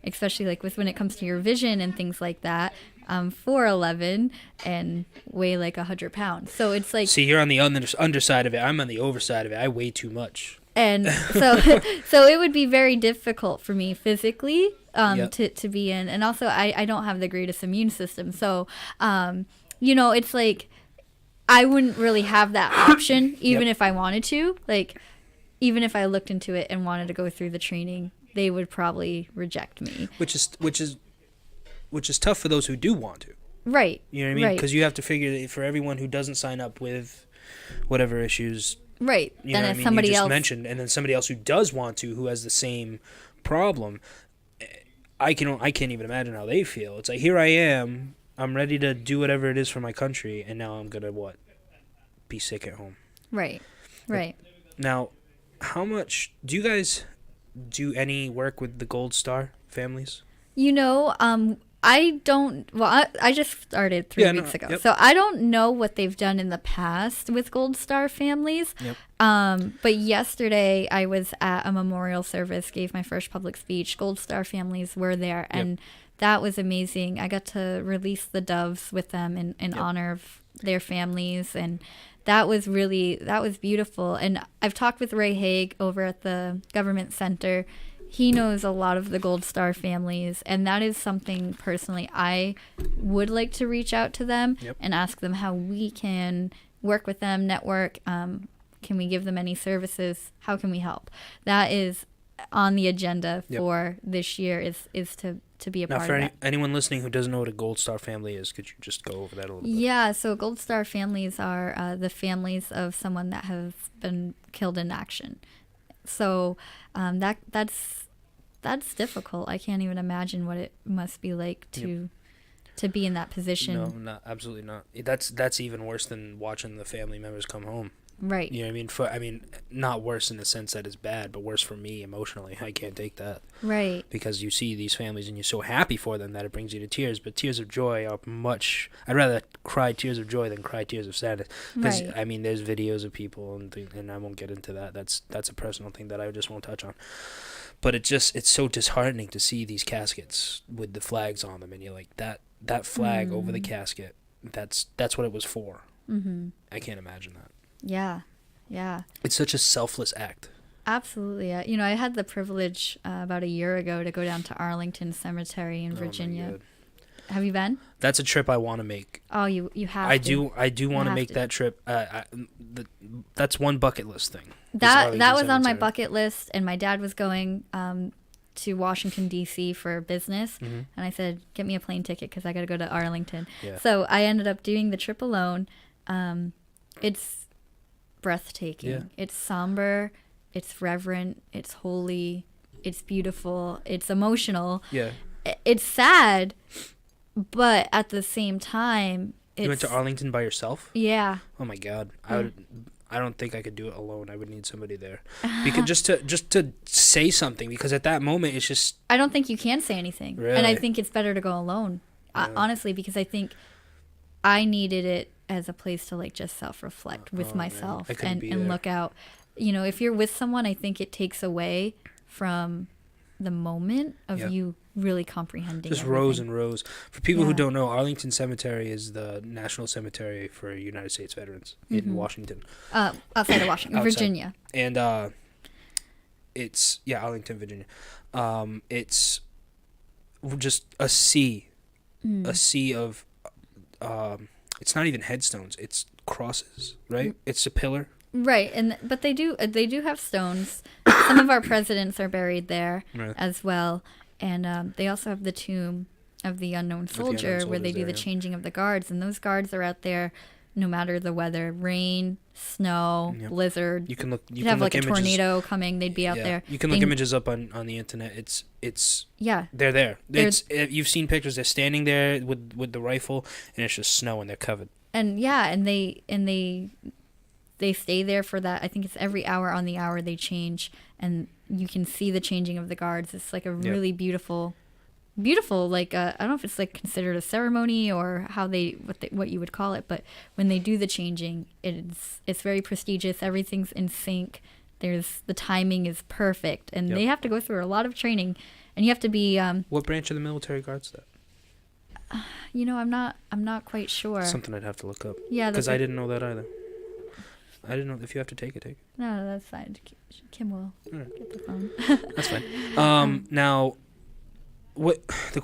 Speaker 2: especially like when it comes to your vision and things like that. 4'11" and weigh like 100 pounds. So it's like,
Speaker 1: see, you're on the underside of it. I'm on the overside of it. I weigh too much.
Speaker 2: And so so it would be very difficult for me physically
Speaker 1: Yep.
Speaker 2: to be in. And also I don't have the greatest immune system, so you know, it's like I wouldn't really have that option even
Speaker 1: Yep.
Speaker 2: if I wanted to. Like, even if I looked into it and wanted to go through the training, they would probably reject me.
Speaker 1: Which is tough for those who do want to.
Speaker 2: Right.
Speaker 1: You know what I mean?
Speaker 2: Right.
Speaker 1: Because you have to figure that for everyone who doesn't sign up with whatever issues
Speaker 2: Right.
Speaker 1: you
Speaker 2: Then
Speaker 1: know what I
Speaker 2: if
Speaker 1: mean,
Speaker 2: somebody
Speaker 1: you just
Speaker 2: else
Speaker 1: mentioned, and then somebody else who does want to, who has the same problem, I can't even imagine how they feel. It's like, here I am, I'm ready to do whatever it is for my country, and now I'm gonna what? Be sick at home.
Speaker 2: Right. Right.
Speaker 1: Now, how much do you guys do any work with the Gold Star families?
Speaker 2: You know, I don't. Well, I just started 3 weeks ago,
Speaker 1: Yep.
Speaker 2: so I don't know what they've done in the past with Gold Star families.
Speaker 1: Yep.
Speaker 2: But yesterday I was at a memorial service, gave my first public speech. Gold Star families were there, and that was amazing. I got to release the doves with them in honor of their families, and that was beautiful. And I've talked with Ray Haig over at the government center. He knows a lot of the Gold Star families, and that is something personally I would like to reach out to them and ask them how we can work with them, network. Can we give them any services? How can we help? That is on the agenda for this year is to be a
Speaker 1: Now,
Speaker 2: part
Speaker 1: for
Speaker 2: of that.
Speaker 1: anyone listening who doesn't know what a Gold Star family is, could you just go over that a little bit?
Speaker 2: Yeah, so Gold Star families are the families of someone that has been killed in action. So that's difficult. I can't even imagine what it must be like to be in that position.
Speaker 1: No, absolutely not. That's even worse than watching the family members come home.
Speaker 2: Right.
Speaker 1: You know what I mean? Not worse in the sense that it's bad, but worse for me emotionally. I can't take that.
Speaker 2: Right.
Speaker 1: Because you see these families and you're so happy for them that it brings you to tears. But tears of joy are much... I'd rather cry tears of joy than cry tears of sadness. Because,
Speaker 2: Right.
Speaker 1: I mean, there's videos of people, and I won't get into that. That's a personal thing that I just won't touch on. But it's so disheartening to see these caskets with the flags on them. And you're like, that flag over the casket, that's what it was for.
Speaker 2: Mm-hmm.
Speaker 1: I can't imagine that.
Speaker 2: Yeah. Yeah.
Speaker 1: It's such a selfless act.
Speaker 2: Absolutely. You know, I had the privilege about a year ago to go down to Arlington Cemetery in Virginia.
Speaker 1: Oh my God.
Speaker 2: Have you been?
Speaker 1: That's a trip I want to make.
Speaker 2: Oh, you have
Speaker 1: I
Speaker 2: to.
Speaker 1: do want to
Speaker 2: have
Speaker 1: make
Speaker 2: to.
Speaker 1: that trip. That's one bucket list thing.
Speaker 2: That
Speaker 1: Arlington
Speaker 2: was on my
Speaker 1: Cemetery.
Speaker 2: bucket list, and my dad was going to Washington, D.C. for business.
Speaker 1: Mm-hmm.
Speaker 2: And I said, get me a plane ticket because I got to go to Arlington.
Speaker 1: Yeah.
Speaker 2: So I ended up doing the trip alone. It's breathtaking.
Speaker 1: Yeah.
Speaker 2: It's somber. It's reverent. It's holy. It's beautiful. It's emotional.
Speaker 1: Yeah.
Speaker 2: It's sad, but at the same time, it's...
Speaker 1: You went to Arlington by yourself?
Speaker 2: Yeah.
Speaker 1: Oh my God. I don't think I could do it alone. I would need somebody there. Because just to say something, because at that moment it's just...
Speaker 2: I don't think you can say anything.
Speaker 1: Really?
Speaker 2: And I think it's better to go alone. Honestly, because I think I needed it as a place to like just self-reflect with myself
Speaker 1: I couldn't
Speaker 2: and
Speaker 1: be there.
Speaker 2: look out. You know, if you're with someone, I think it takes away from the moment of
Speaker 1: Yep.
Speaker 2: you really comprehending
Speaker 1: Just
Speaker 2: everything.
Speaker 1: rows and rows. For people who
Speaker 2: Yeah.
Speaker 1: don't know, Arlington Cemetery is the national cemetery for United States veterans in Washington.
Speaker 2: Outside of Washington,
Speaker 1: Outside.
Speaker 2: Virginia.
Speaker 1: And it's Arlington, Virginia. It's just a sea of it's not even headstones, it's crosses, right? It's a pillar.
Speaker 2: Right, but they do have stones. Some of our presidents are buried there
Speaker 1: Right.
Speaker 2: as well, and they also have the tomb of the unknown soldier where they
Speaker 1: soldiers
Speaker 2: do
Speaker 1: there,
Speaker 2: the
Speaker 1: yeah.
Speaker 2: changing of the guards, and those guards are out there no matter the weather, rain, snow,
Speaker 1: Yep.
Speaker 2: blizzard.
Speaker 1: You can look. You
Speaker 2: You'd
Speaker 1: can
Speaker 2: have
Speaker 1: look
Speaker 2: like a
Speaker 1: images.
Speaker 2: tornado coming, they'd be out
Speaker 1: Yeah.
Speaker 2: there.
Speaker 1: You can look
Speaker 2: They-
Speaker 1: images up on the internet. It's
Speaker 2: Yeah,
Speaker 1: they're there.
Speaker 2: They're-
Speaker 1: You've seen pictures. They're standing there with the rifle, and it's just snow, and they're covered.
Speaker 2: and they stay there for that. I think it's every hour on the hour they change, and you can see the changing of the guards. It's like a really beautiful. Like I don't know if it's like considered a ceremony or how what you would call it, but when they do the changing, it's very prestigious. Everything's in sync. The timing is perfect, and
Speaker 1: Yep.
Speaker 2: they have to go through a lot of training, and you have to be.
Speaker 1: What branch of the military guards that?
Speaker 2: You know, I'm not quite sure.
Speaker 1: Something I'd have to look up.
Speaker 2: Yeah,
Speaker 1: Because
Speaker 2: that's
Speaker 1: I didn't know that either. I didn't know if you have to take it. Take it.
Speaker 2: No, that's fine. Kim will get the phone.
Speaker 1: That's fine. Now, what the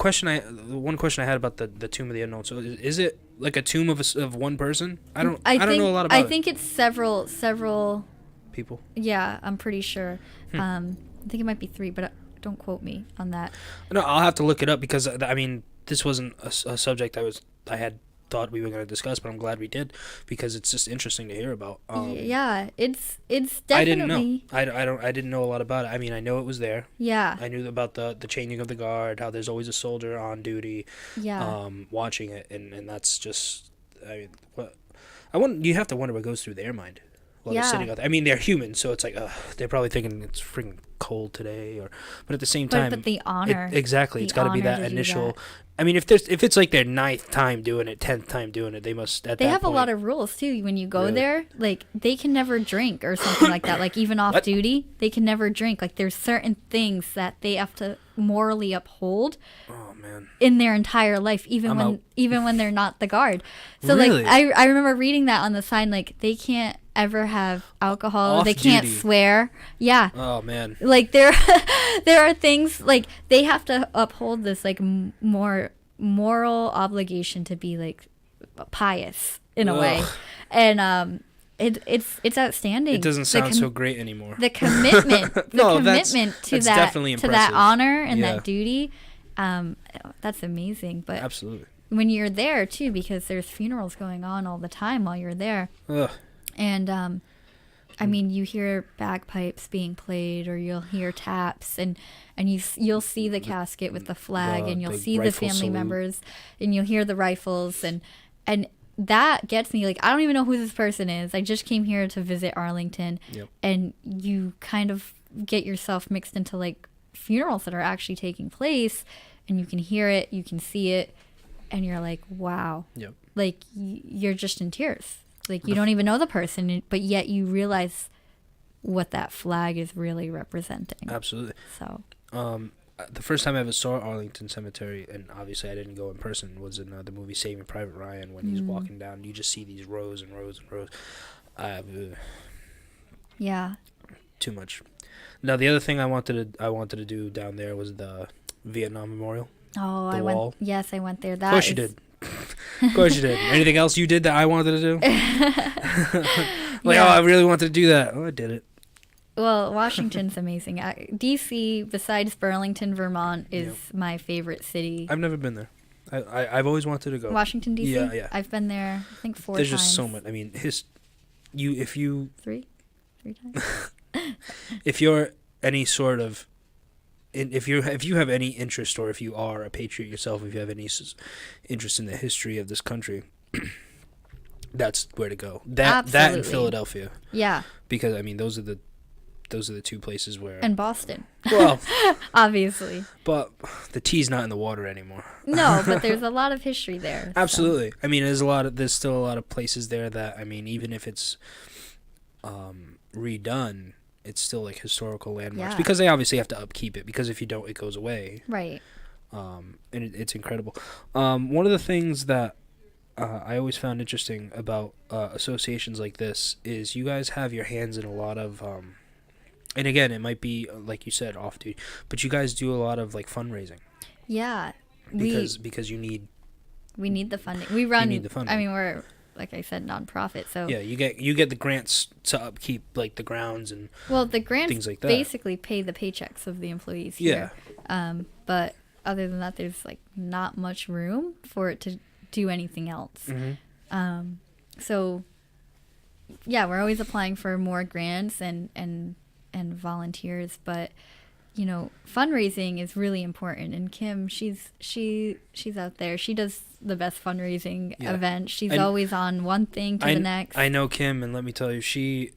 Speaker 1: one question I had about the Tomb of the Unknown. So is it like a tomb of one person? I don't know a lot about it.
Speaker 2: I think it's several
Speaker 1: people.
Speaker 2: Yeah, I'm pretty sure. I think it might be 3, but don't quote me on that.
Speaker 1: No, I'll have to look it up because I mean this wasn't a subject I had thought we were going to discuss, but I'm glad we did because it's just interesting to hear about.
Speaker 2: Yeah, it's definitely.
Speaker 1: I didn't know a lot about it. I mean, I know it was there.
Speaker 2: Yeah.
Speaker 1: I knew about the changing of the guard, how there's always a soldier on duty.
Speaker 2: Yeah.
Speaker 1: Watching it, and that's just. I mean, you have to wonder what goes through their mind while they're sitting out there. I mean, they're human, so it's like they're probably thinking it's freaking cold today, but at the same time,
Speaker 2: but the honor.
Speaker 1: Exactly, it's got to be that initial. I mean, if it's like their 9th time doing it, 10th time doing it, they must. They
Speaker 2: have a lot of rules too. When you go there, like they can never drink or something like that. Like even off duty, they can never drink. Like there's certain things that they have to morally uphold.
Speaker 1: Oh man.
Speaker 2: In their entire life, even when they're not the guard. So
Speaker 1: really?
Speaker 2: like I remember reading that on the sign. Like they can't ever have alcohol.
Speaker 1: Off
Speaker 2: they can't
Speaker 1: duty.
Speaker 2: swear. Yeah.
Speaker 1: Oh man.
Speaker 2: Like there are things like they have to uphold this like more moral obligation to be like pious in a way, and it's outstanding.
Speaker 1: It doesn't sound so great anymore.
Speaker 2: The commitment,
Speaker 1: that's
Speaker 2: to
Speaker 1: definitely
Speaker 2: that
Speaker 1: impressive.
Speaker 2: honor and that duty, that's amazing. But
Speaker 1: absolutely,
Speaker 2: when you're there too, because there's funerals going on all the time while you're there, and I mean, you hear bagpipes being played, or you'll hear taps, and you'll see the casket with the flag, and you'll see the family members, and you'll hear the rifles, and that gets me. Like, I don't even know who this person is. I just came here to visit Arlington, and you kind of get yourself mixed into like funerals that are actually taking place, and you can hear it, you can see it, and you're like, wow, like you're just in tears. Like, you don't even know the person, but yet you realize what that flag is really representing.
Speaker 1: Absolutely.
Speaker 2: So,
Speaker 1: the first time I ever saw Arlington Cemetery, and obviously I didn't go in person, was in the movie Saving Private Ryan. When he's walking down, you just see these rows and rows and rows.
Speaker 2: Yeah.
Speaker 1: Too much. Now, the other thing I wanted to do down there was the Vietnam Memorial.
Speaker 2: Oh,
Speaker 1: I
Speaker 2: went. Yes, I went there.
Speaker 1: Of course you did. Of course you did. Anything else you did that I wanted to do? I really wanted to do that. Oh, I did it.
Speaker 2: Well, Washington's amazing. D.C., besides Burlington, Vermont, is my favorite city.
Speaker 1: I've never been there. I've always wanted to go.
Speaker 2: Washington, D.C.?
Speaker 1: Yeah.
Speaker 2: I've been there, I think, 4 times.
Speaker 1: There's just so much. I mean, if you...
Speaker 2: 3 times?
Speaker 1: If you're any sort of... If you have any interest, or if you are a patriot yourself, if you have any interest in the history of this country, that's where to go. That and Philadelphia.
Speaker 2: Yeah.
Speaker 1: Because I mean, those are the 2 places where.
Speaker 2: And Boston.
Speaker 1: Well,
Speaker 2: obviously.
Speaker 1: But the tea's not in the water anymore.
Speaker 2: No, but there's a lot of history there.
Speaker 1: Absolutely. So. I mean, there's still a lot of places there that, I mean, even if it's redone, it's still like historical landmarks, because they obviously have to upkeep it, because if you don't, it goes away.
Speaker 2: Right.
Speaker 1: And it's incredible. One of the things that I always found interesting about associations like this is you guys have your hands in a lot of, and again, it might be like you said, off duty, but you guys do a lot of like fundraising.
Speaker 2: Yeah.
Speaker 1: Because
Speaker 2: we need the funding. We run.
Speaker 1: You need the funding.
Speaker 2: I mean, we're, like I said, nonprofit. So
Speaker 1: yeah, you get the grants to upkeep like the grounds and
Speaker 2: the grants
Speaker 1: things like that.
Speaker 2: Basically pay the paychecks of the employees here. But other than that, there's like not much room for it to do anything else.
Speaker 1: Mm-hmm.
Speaker 2: So yeah, we're always applying for more grants and volunteers, but you know, fundraising is really important. And Kim, she's out there. She does the best fundraising event. She's always on one thing to the next.
Speaker 1: I know Kim, and let me tell you, she's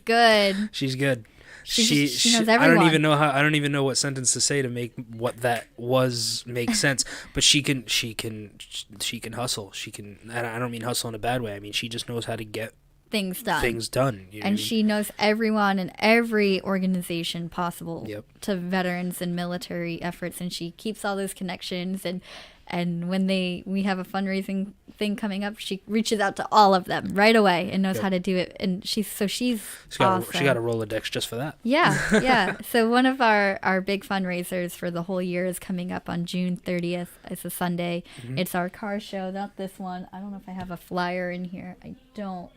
Speaker 2: good.
Speaker 1: She's good.
Speaker 2: She knows everyone.
Speaker 1: I don't even know what sentence to say to make what that was make sense. But she can hustle. She can. And I don't mean hustle in a bad way. I mean, she just knows how to get things done. You know,
Speaker 2: and she knows everyone in every organization possible to veterans and military efforts, and she keeps all those connections, and And when we have a fundraising thing coming up, she reaches out to all of them right away and knows how to do it. And she's awesome.
Speaker 1: She got a Rolodex just for that.
Speaker 2: Yeah, yeah. So one of our big fundraisers for the whole year is coming up on June 30th. It's a Sunday. Mm-hmm. It's our car show, not this one. I don't know if I have a flyer in here. I don't.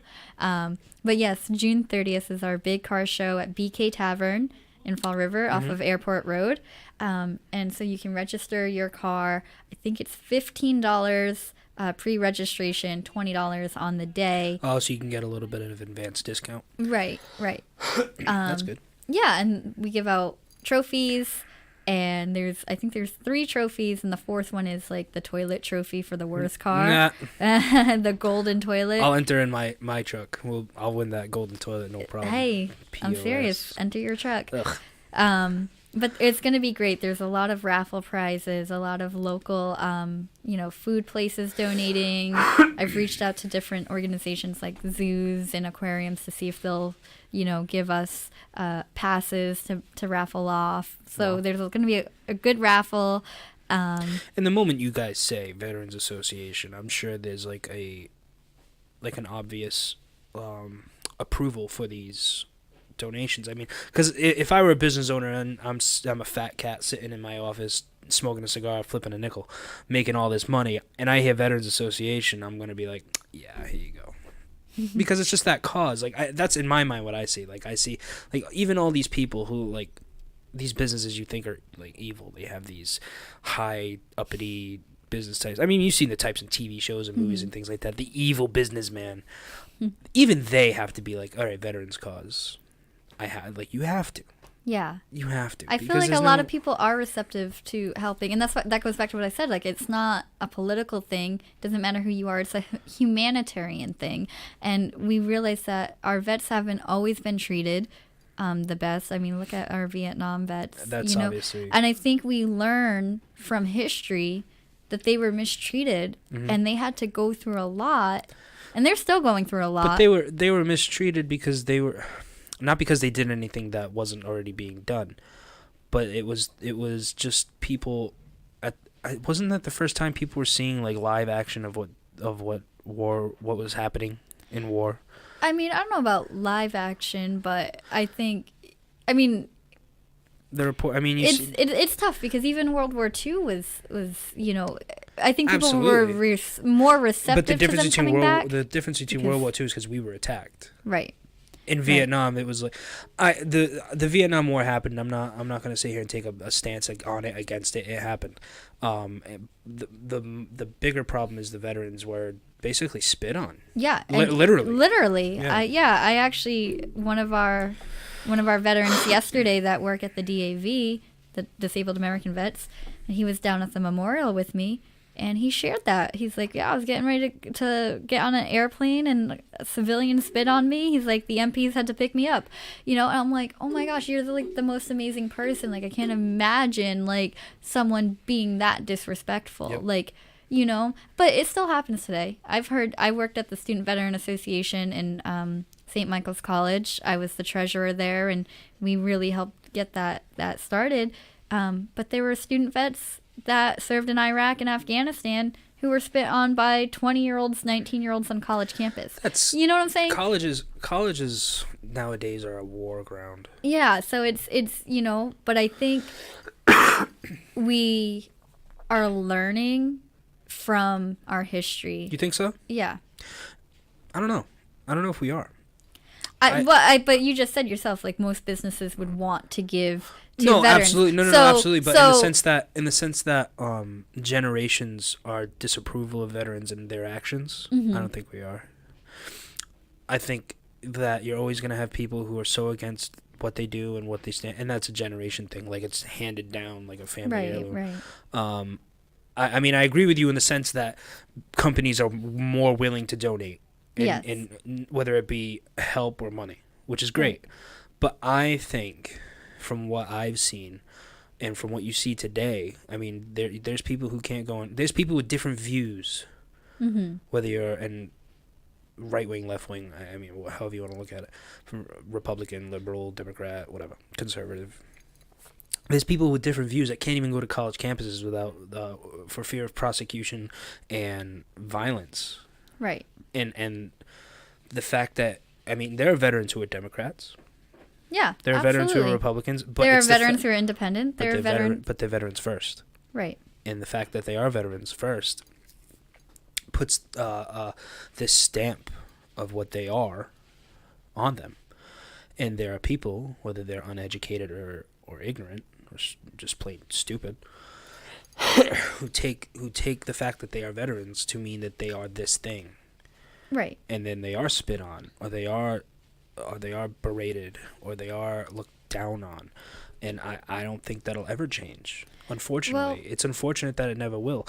Speaker 2: But yes, June 30th is our big car show at BK Tavern in Fall River off of Airport Road. And so you can register your car. I think it's $15 pre-registration, $20 on the day.
Speaker 1: Oh, so you can get a little bit of advanced discount.
Speaker 2: Right.
Speaker 1: That's good.
Speaker 2: Yeah, and we give out trophies, and I think there's 3 trophies, and the 4th one is like the toilet trophy for the worst car. Nah. The golden toilet.
Speaker 1: I'll enter in my truck. I'll win that golden toilet, no problem.
Speaker 2: Hey,
Speaker 1: POS.
Speaker 2: I'm serious. Enter your truck.
Speaker 1: Ugh.
Speaker 2: But it's going to be great. There's a lot of raffle prizes, a lot of local, food places donating. I've reached out to different organizations like zoos and aquariums to see if they'll, give us passes to raffle off. So there's going to be a good raffle.
Speaker 1: And the moment you guys say Veterans Association, I'm sure there's like an obvious approval for these donations. I mean, because if I were a business owner and I'm a fat cat sitting in my office smoking a cigar, flipping a nickel, making all this money, and I hear Veterans Association, I'm gonna be like, yeah, here you go. Because it's just that cause. Like that's in my mind what I see. Like I see, like even all these people who like these businesses you think are like evil. They have these high uppity business types. I mean, you've seen the types in TV shows and movies and things like that. The evil businessman. Even they have to be like, all right, veterans cause. You have to.
Speaker 2: Yeah.
Speaker 1: You have to.
Speaker 2: I feel like a lot of people are receptive to helping. And that goes back to what I said. Like, it's not a political thing. It doesn't matter who you are. It's a humanitarian thing. And we realize that our vets haven't always been treated the best. I mean, look at our Vietnam vets.
Speaker 1: That's obviously.
Speaker 2: And I think we learn from history that they were mistreated and they had to go through a lot. And they're still going through a lot.
Speaker 1: But they were mistreated because they were... Not because they did anything that wasn't already being done, but it was just people. Wasn't that the first time people were seeing like live action of what was happening in war?
Speaker 2: I mean, I don't know about live action, but I think,
Speaker 1: the report. I mean,
Speaker 2: it's tough because even World War II was I think people
Speaker 1: Absolutely.
Speaker 2: were more receptive
Speaker 1: but the difference
Speaker 2: to them coming back.
Speaker 1: The difference between World War II is because we were attacked.
Speaker 2: Right.
Speaker 1: In Vietnam, it was like the Vietnam War happened. I'm not going to sit here and take a stance on it against it. It happened. The bigger problem is the veterans were basically spit on.
Speaker 2: Yeah,
Speaker 1: literally.
Speaker 2: Yeah. I actually one of our veterans yesterday that work at the DAV, the Disabled American Vets, and he was down at the memorial with me. And he shared that. He's like, yeah, I was getting ready to get on an airplane and a civilian spit on me. He's like, the MPs had to pick me up. And I'm like, oh my gosh, you're like the most amazing person. Like, I can't imagine like someone being that disrespectful. Yep. Like, but it still happens today. I worked at the Student Veteran Association in St. Michael's College. I was the treasurer there, and we really helped get that started. But there were student vets that served in Iraq and Afghanistan who were spit on by 20-year-olds, 19-year-olds on college campus. You know what I'm saying?
Speaker 1: Colleges nowadays are a war ground.
Speaker 2: Yeah, so it's but I think we are learning from our history.
Speaker 1: You think so?
Speaker 2: Yeah.
Speaker 1: I don't know if we are.
Speaker 2: But you just said yourself, like, most businesses would want to give to
Speaker 1: no,
Speaker 2: veterans.
Speaker 1: Absolutely. No, absolutely. But in the sense that generations are disapproval of veterans and their actions, I don't think we are. I think that you're always going to have people who are so against what they do and what they stand, and that's a generation thing. Like, it's handed down like a family heirloom.
Speaker 2: Right.
Speaker 1: I mean, I agree with you in the sense that companies are more willing to donate. In whether it be help or money, which is great. But I think from what I've seen and from what you see today, I mean, there's people who can't go on. There's people with different views, whether you're in right wing, left wing, I mean, however you want to look at it, from Republican, liberal, Democrat, whatever, conservative. there's people with different views that can't even go to college campuses without for fear of prosecution and violence.
Speaker 2: Right.
Speaker 1: And the fact that, I mean, there are veterans who are Democrats.
Speaker 2: Yeah,
Speaker 1: There are
Speaker 2: absolutely.
Speaker 1: veterans who are Republicans. But
Speaker 2: there are
Speaker 1: it's
Speaker 2: veterans who are independent. There are veterans.
Speaker 1: But they're veterans first.
Speaker 2: Right.
Speaker 1: And the fact that they are veterans first puts this stamp of what they are on them. And there are people, whether they're uneducated or ignorant or just plain stupid, who take the fact that they are veterans to mean that they are this thing.
Speaker 2: Right.
Speaker 1: And then they are spit on, or they are berated, or they are looked down on. And I don't think that'll ever change. Unfortunately, it's unfortunate that it never will.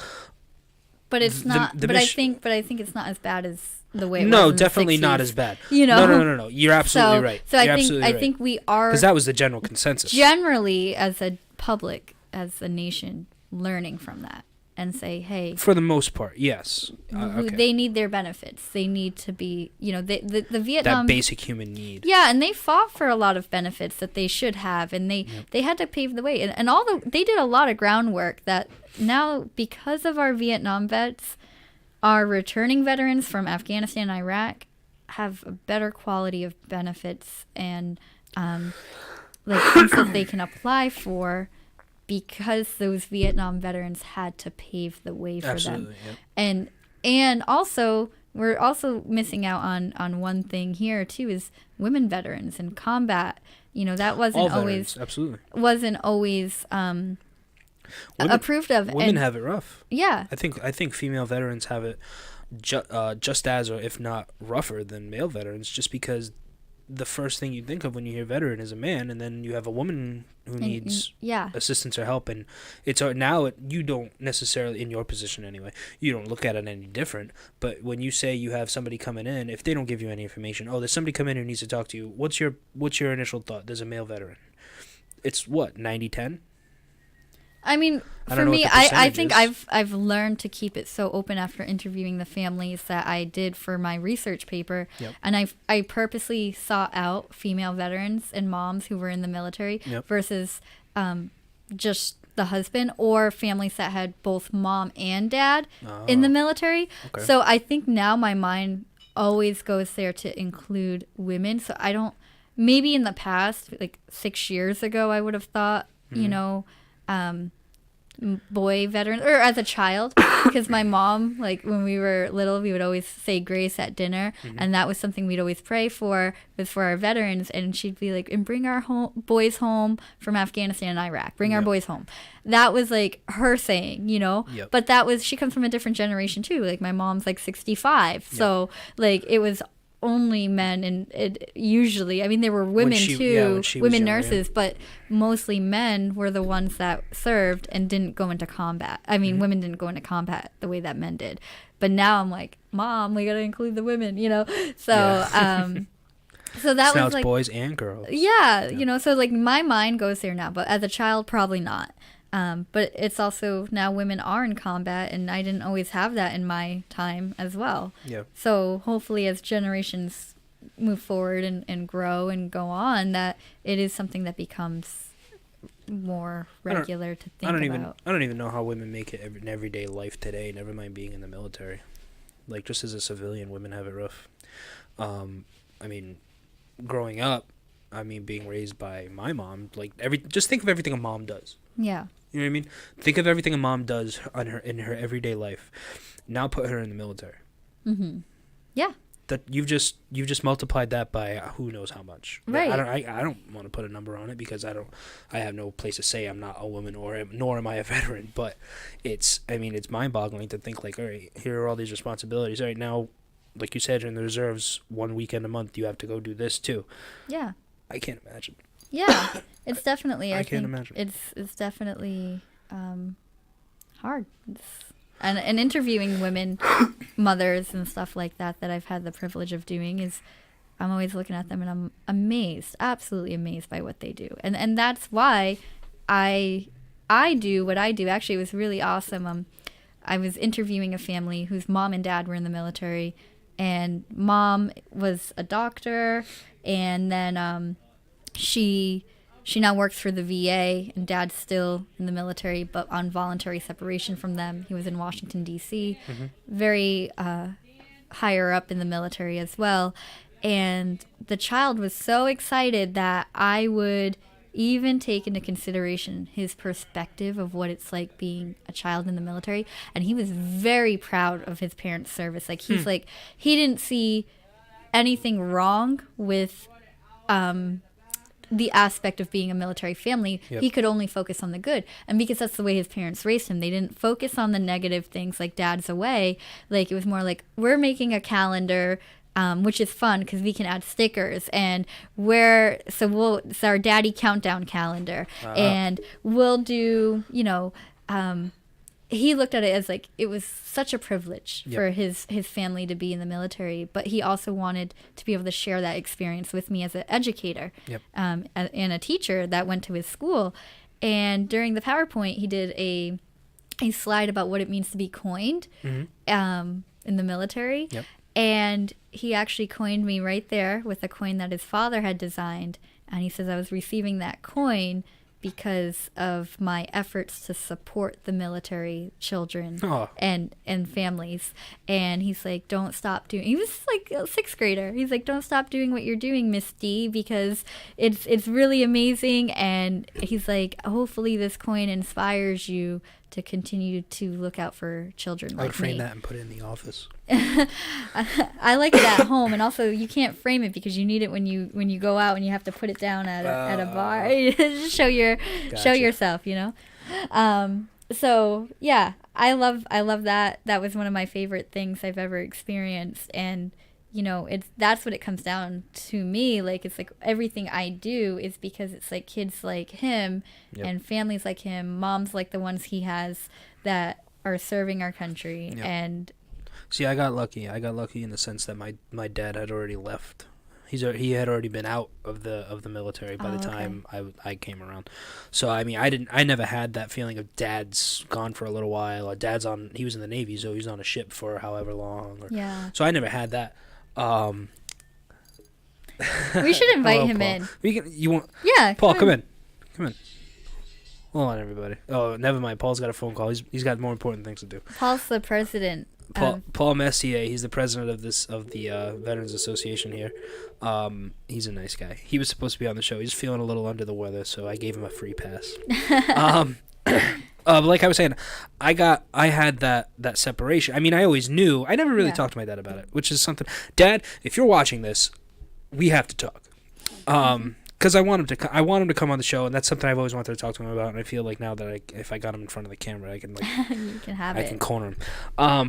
Speaker 2: But it's not. But I think it's not as bad as the way. It was
Speaker 1: No,
Speaker 2: in
Speaker 1: definitely
Speaker 2: the 60s.
Speaker 1: not as bad.
Speaker 2: You know.
Speaker 1: No. You're absolutely right.
Speaker 2: So I think we are,
Speaker 1: because that was the general consensus.
Speaker 2: generally, as a public, as a nation, learning from that and say, hey,
Speaker 1: For the most part, yes. Okay.
Speaker 2: they need their benefits. They need to be, the Vietnam.
Speaker 1: That basic human need.
Speaker 2: Yeah, and they fought for a lot of benefits that they should have, and they had to pave the way. And they did a lot of groundwork that now, because of our Vietnam vets, our returning veterans from Afghanistan and Iraq have a better quality of benefits and things that they can apply for, because those Vietnam veterans had to pave the way for
Speaker 1: Absolutely,
Speaker 2: them.
Speaker 1: yep.
Speaker 2: And also, we're also missing out on one thing here too, is women veterans in combat. That wasn't always
Speaker 1: absolutely
Speaker 2: approved of.
Speaker 1: Women have it rough.
Speaker 2: Yeah.
Speaker 1: I think female veterans have it just as, or if not rougher than male veterans, just because the first thing you think of when you hear veteran is a man, and then you have a woman who needs assistance or help, and you don't necessarily, in your position anyway, you don't look at it any different. But when you say you have somebody coming in, if they don't give you any information, there's somebody coming in who needs to talk to you, what's your initial thought? There's a male veteran. It's what, 90-10?
Speaker 2: I mean, for me, I think I've learned to keep it so open after interviewing the families that I did for my research paper.
Speaker 1: Yep.
Speaker 2: And I purposely sought out female veterans and moms who were in the military versus just the husband, or families that had both mom and dad in the military.
Speaker 1: Okay.
Speaker 2: So I think now my mind always goes there to include women. So I don't, maybe in the past, like 6 years ago, I would have thought, boy veteran, or as a child, because my mom, like when we were little, we would always say grace at dinner, and that was something we'd always pray for, was for our veterans. And she'd be like, and bring our boys home from Afghanistan and Iraq, bring our boys home. That was like her saying, but she comes from a different generation too. Like my mom's like 65, so like it was only men, and it usually, I mean, there were women too, women nurses, but mostly men were the ones that served and didn't go into combat. I mean, women didn't go into combat the way that men did. But now I'm like, Mom, we got to include the women, So, so that was like
Speaker 1: boys and girls.
Speaker 2: Yeah, so like my mind goes there now, but as a child, probably not. But it's also now women are in combat, and I didn't always have that in my time as well.
Speaker 1: Yeah.
Speaker 2: So hopefully as generations move forward and grow and go on, that it is something that becomes more regular to think about.
Speaker 1: I don't even know how women make it in everyday life today, never mind being in the military. Like, just as a civilian, women have it rough. I mean, growing up, being raised by my mom, like just think of everything a mom does.
Speaker 2: Yeah.
Speaker 1: You know what I mean? Think of everything a mom does in her everyday life. Now put her in the military.
Speaker 2: Mm-hmm. Yeah.
Speaker 1: That you've just multiplied that by who knows how much.
Speaker 2: Right.
Speaker 1: I don't want to put a number on it, because I have no place to say I'm not a woman, nor am I a veteran. But it's mind-boggling to think, like, all right, here are all these responsibilities. All right, now, like you said, in the reserves, one weekend a month you have to go do this too.
Speaker 2: Yeah.
Speaker 1: I can't imagine.
Speaker 2: Yeah, it's definitely. I
Speaker 1: can't
Speaker 2: think
Speaker 1: imagine.
Speaker 2: It's definitely hard. And interviewing women, mothers and stuff like that I've had the privilege of doing, is I'm always looking at them and I'm amazed, absolutely amazed by what they do. And that's why I do what I do. Actually, it was really awesome. I was interviewing a family whose mom and dad were in the military, and mom was a doctor, and then she she now works for the VA, and dad's still in the military, but on voluntary separation from them. He was in Washington, D.C., very higher up in the military as well. And the child was so excited that I would even take into consideration his perspective of what it's like being a child in the military. And he was very proud of his parents' service. Like, he's like, he didn't see anything wrong with the aspect of being a military family. He could only focus on the good. And because that's the way his parents raised him, they didn't focus on the negative things like dad's away. Like, it was more like, we're making a calendar, which is fun because we can add stickers, and it's our daddy countdown calendar, and we'll do, he looked at it as like it was such a privilege for his family to be in the military, but he also wanted to be able to share that experience with me as an educator and a teacher that went to his school. And during the PowerPoint, he did a slide about what it means to be coined in the military. And he actually coined me right there with a coin that his father had designed. And he says I was receiving that coin because of my efforts to support the military children and families. And he's like, don't stop doing, he was like a sixth grader. He's like, don't stop doing what you're doing, Miss D, because it's really amazing. And he's like, hopefully this coin inspires you to continue to look out for children like me.
Speaker 1: I would frame that and put it in the office.
Speaker 2: I like it at home, and also you can't frame it because you need it when you go out and you have to put it down at a bar. Just show yourself, So yeah, I love that. That was one of my favorite things I've ever experienced, and that's what it comes down to me. Like, it's like everything I do is because it's like kids like him and families like him, moms like the ones he has that are serving our country. And
Speaker 1: see, I got lucky. I got lucky in the sense that my dad had already left. He had already been out of the military by the time I came around. So I mean, I never had that feeling of dad's gone for a little while, or he was in the Navy, so he was on a ship for however long. So I never had that.
Speaker 2: We should invite him
Speaker 1: Paul.
Speaker 2: in.
Speaker 1: You want?
Speaker 2: Yeah,
Speaker 1: Paul, come in. Hold on, everybody. Oh, never mind. Paul's got a phone call. He's got more important things to do.
Speaker 2: Paul's the president.
Speaker 1: Paul Messier. He's the president of the Veterans Association here. He's a nice guy. He was supposed to be on the show. He's feeling a little under the weather, so I gave him a free pass. But like I was saying, I had that separation. I mean, I always knew. I never really talked to my dad about it, which is something. Dad, if you're watching this, we have to talk. Because I want him to come on the show, and that's something I've always wanted to talk to him about. And I feel like now that if I got him in front of the camera, I can
Speaker 2: you can have
Speaker 1: I can corner him.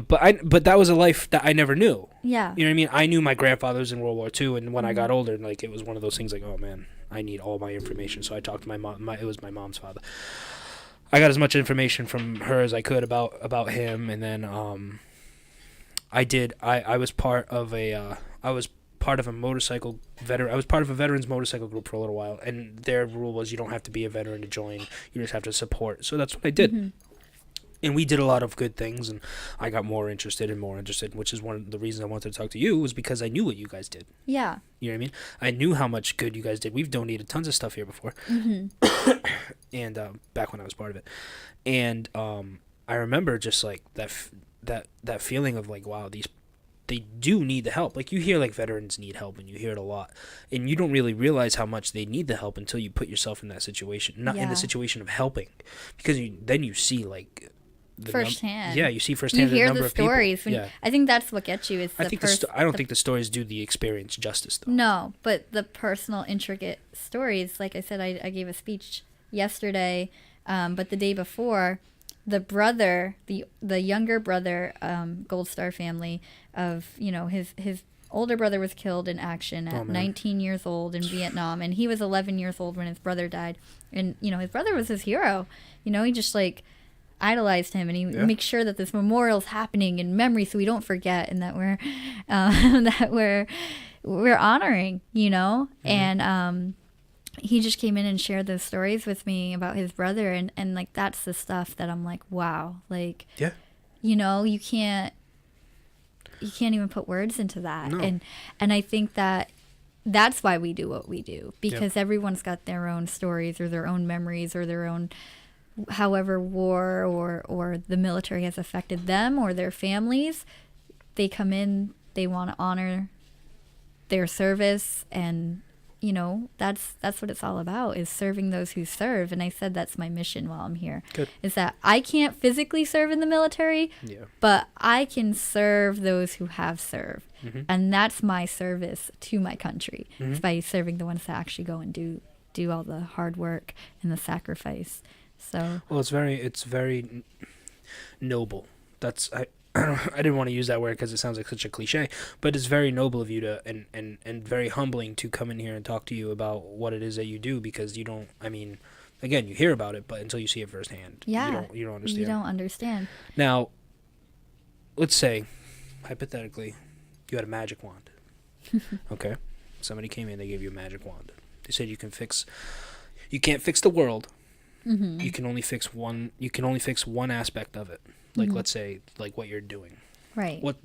Speaker 1: But that was a life that I never knew.
Speaker 2: Yeah.
Speaker 1: You know what I mean? I knew my grandfather was in World War II, and when I got older, like, it was one of those things like, oh man, I need all my information. So I talked to my mom. It was my mom's father. I got as much information from her as I could about him, and then I was part of a motorcycle veteran. I was part of a veterans motorcycle group for a little while, and their rule was you don't have to be a veteran to join. You just have to support. So that's what I did. And we did a lot of good things, and I got more interested, which is one of the reasons I wanted to talk to you, was because I knew what you guys did.
Speaker 2: Yeah.
Speaker 1: You know what I mean? I knew how much good you guys did. We've donated tons of stuff here before. And back when I was part of it. And I remember just like that feeling of like, wow, they do need the help. Like, you hear like veterans need help, and you hear it a lot, and you don't really realize how much they need the help until you put yourself in that situation, not in the situation of helping, because then you see like
Speaker 2: firsthand.
Speaker 1: You see firsthand.
Speaker 2: You hear
Speaker 1: the number
Speaker 2: the
Speaker 1: of people.
Speaker 2: stories. I think that's what gets you. Is
Speaker 1: I don't think the stories do the experience justice, though.
Speaker 2: No, but the personal, intricate stories. Like I said, I gave a speech yesterday, but the day before, the brother, the younger brother, Gold Star family of, his older brother was killed in action at 19 years old in Vietnam, and he was 11 years old when his brother died. And his brother was his hero. He just like idolized him, and he makes sure that this memorial's happening in memory, so we don't forget, and that we're honoring, and he just came in and shared those stories with me about his brother, and like, that's the stuff that I'm like, wow, like, you can't even put words into that.
Speaker 1: No.
Speaker 2: And I think that that's why we do what we do, because everyone's got their own stories or their own memories or their own, however war or the military has affected them or their families. They come in, they want to honor their service, and that's what it's all about, is serving those who serve. And I said that's my mission while I'm here.
Speaker 1: Good.
Speaker 2: Is that I can't physically serve in the military, but I can serve those who have served. And that's my service to my country. It's by serving the ones that actually go and do all the hard work and the sacrifice. So
Speaker 1: well, it's very noble. I didn't want to use that word because it sounds like such a cliche, but it's very noble of you to and very humbling to come in here and talk to you about what it is that you do, because you don't, I mean, again, you hear about it, but until you see it firsthand, you don't understand.
Speaker 2: You don't understand.
Speaker 1: Now, let's say, hypothetically, you had a magic wand. Okay? Somebody came in, they gave you a magic wand. They said you can't fix the world. You can only fix one aspect of it. Like, let's say, like what you're doing.
Speaker 2: Right.
Speaker 1: What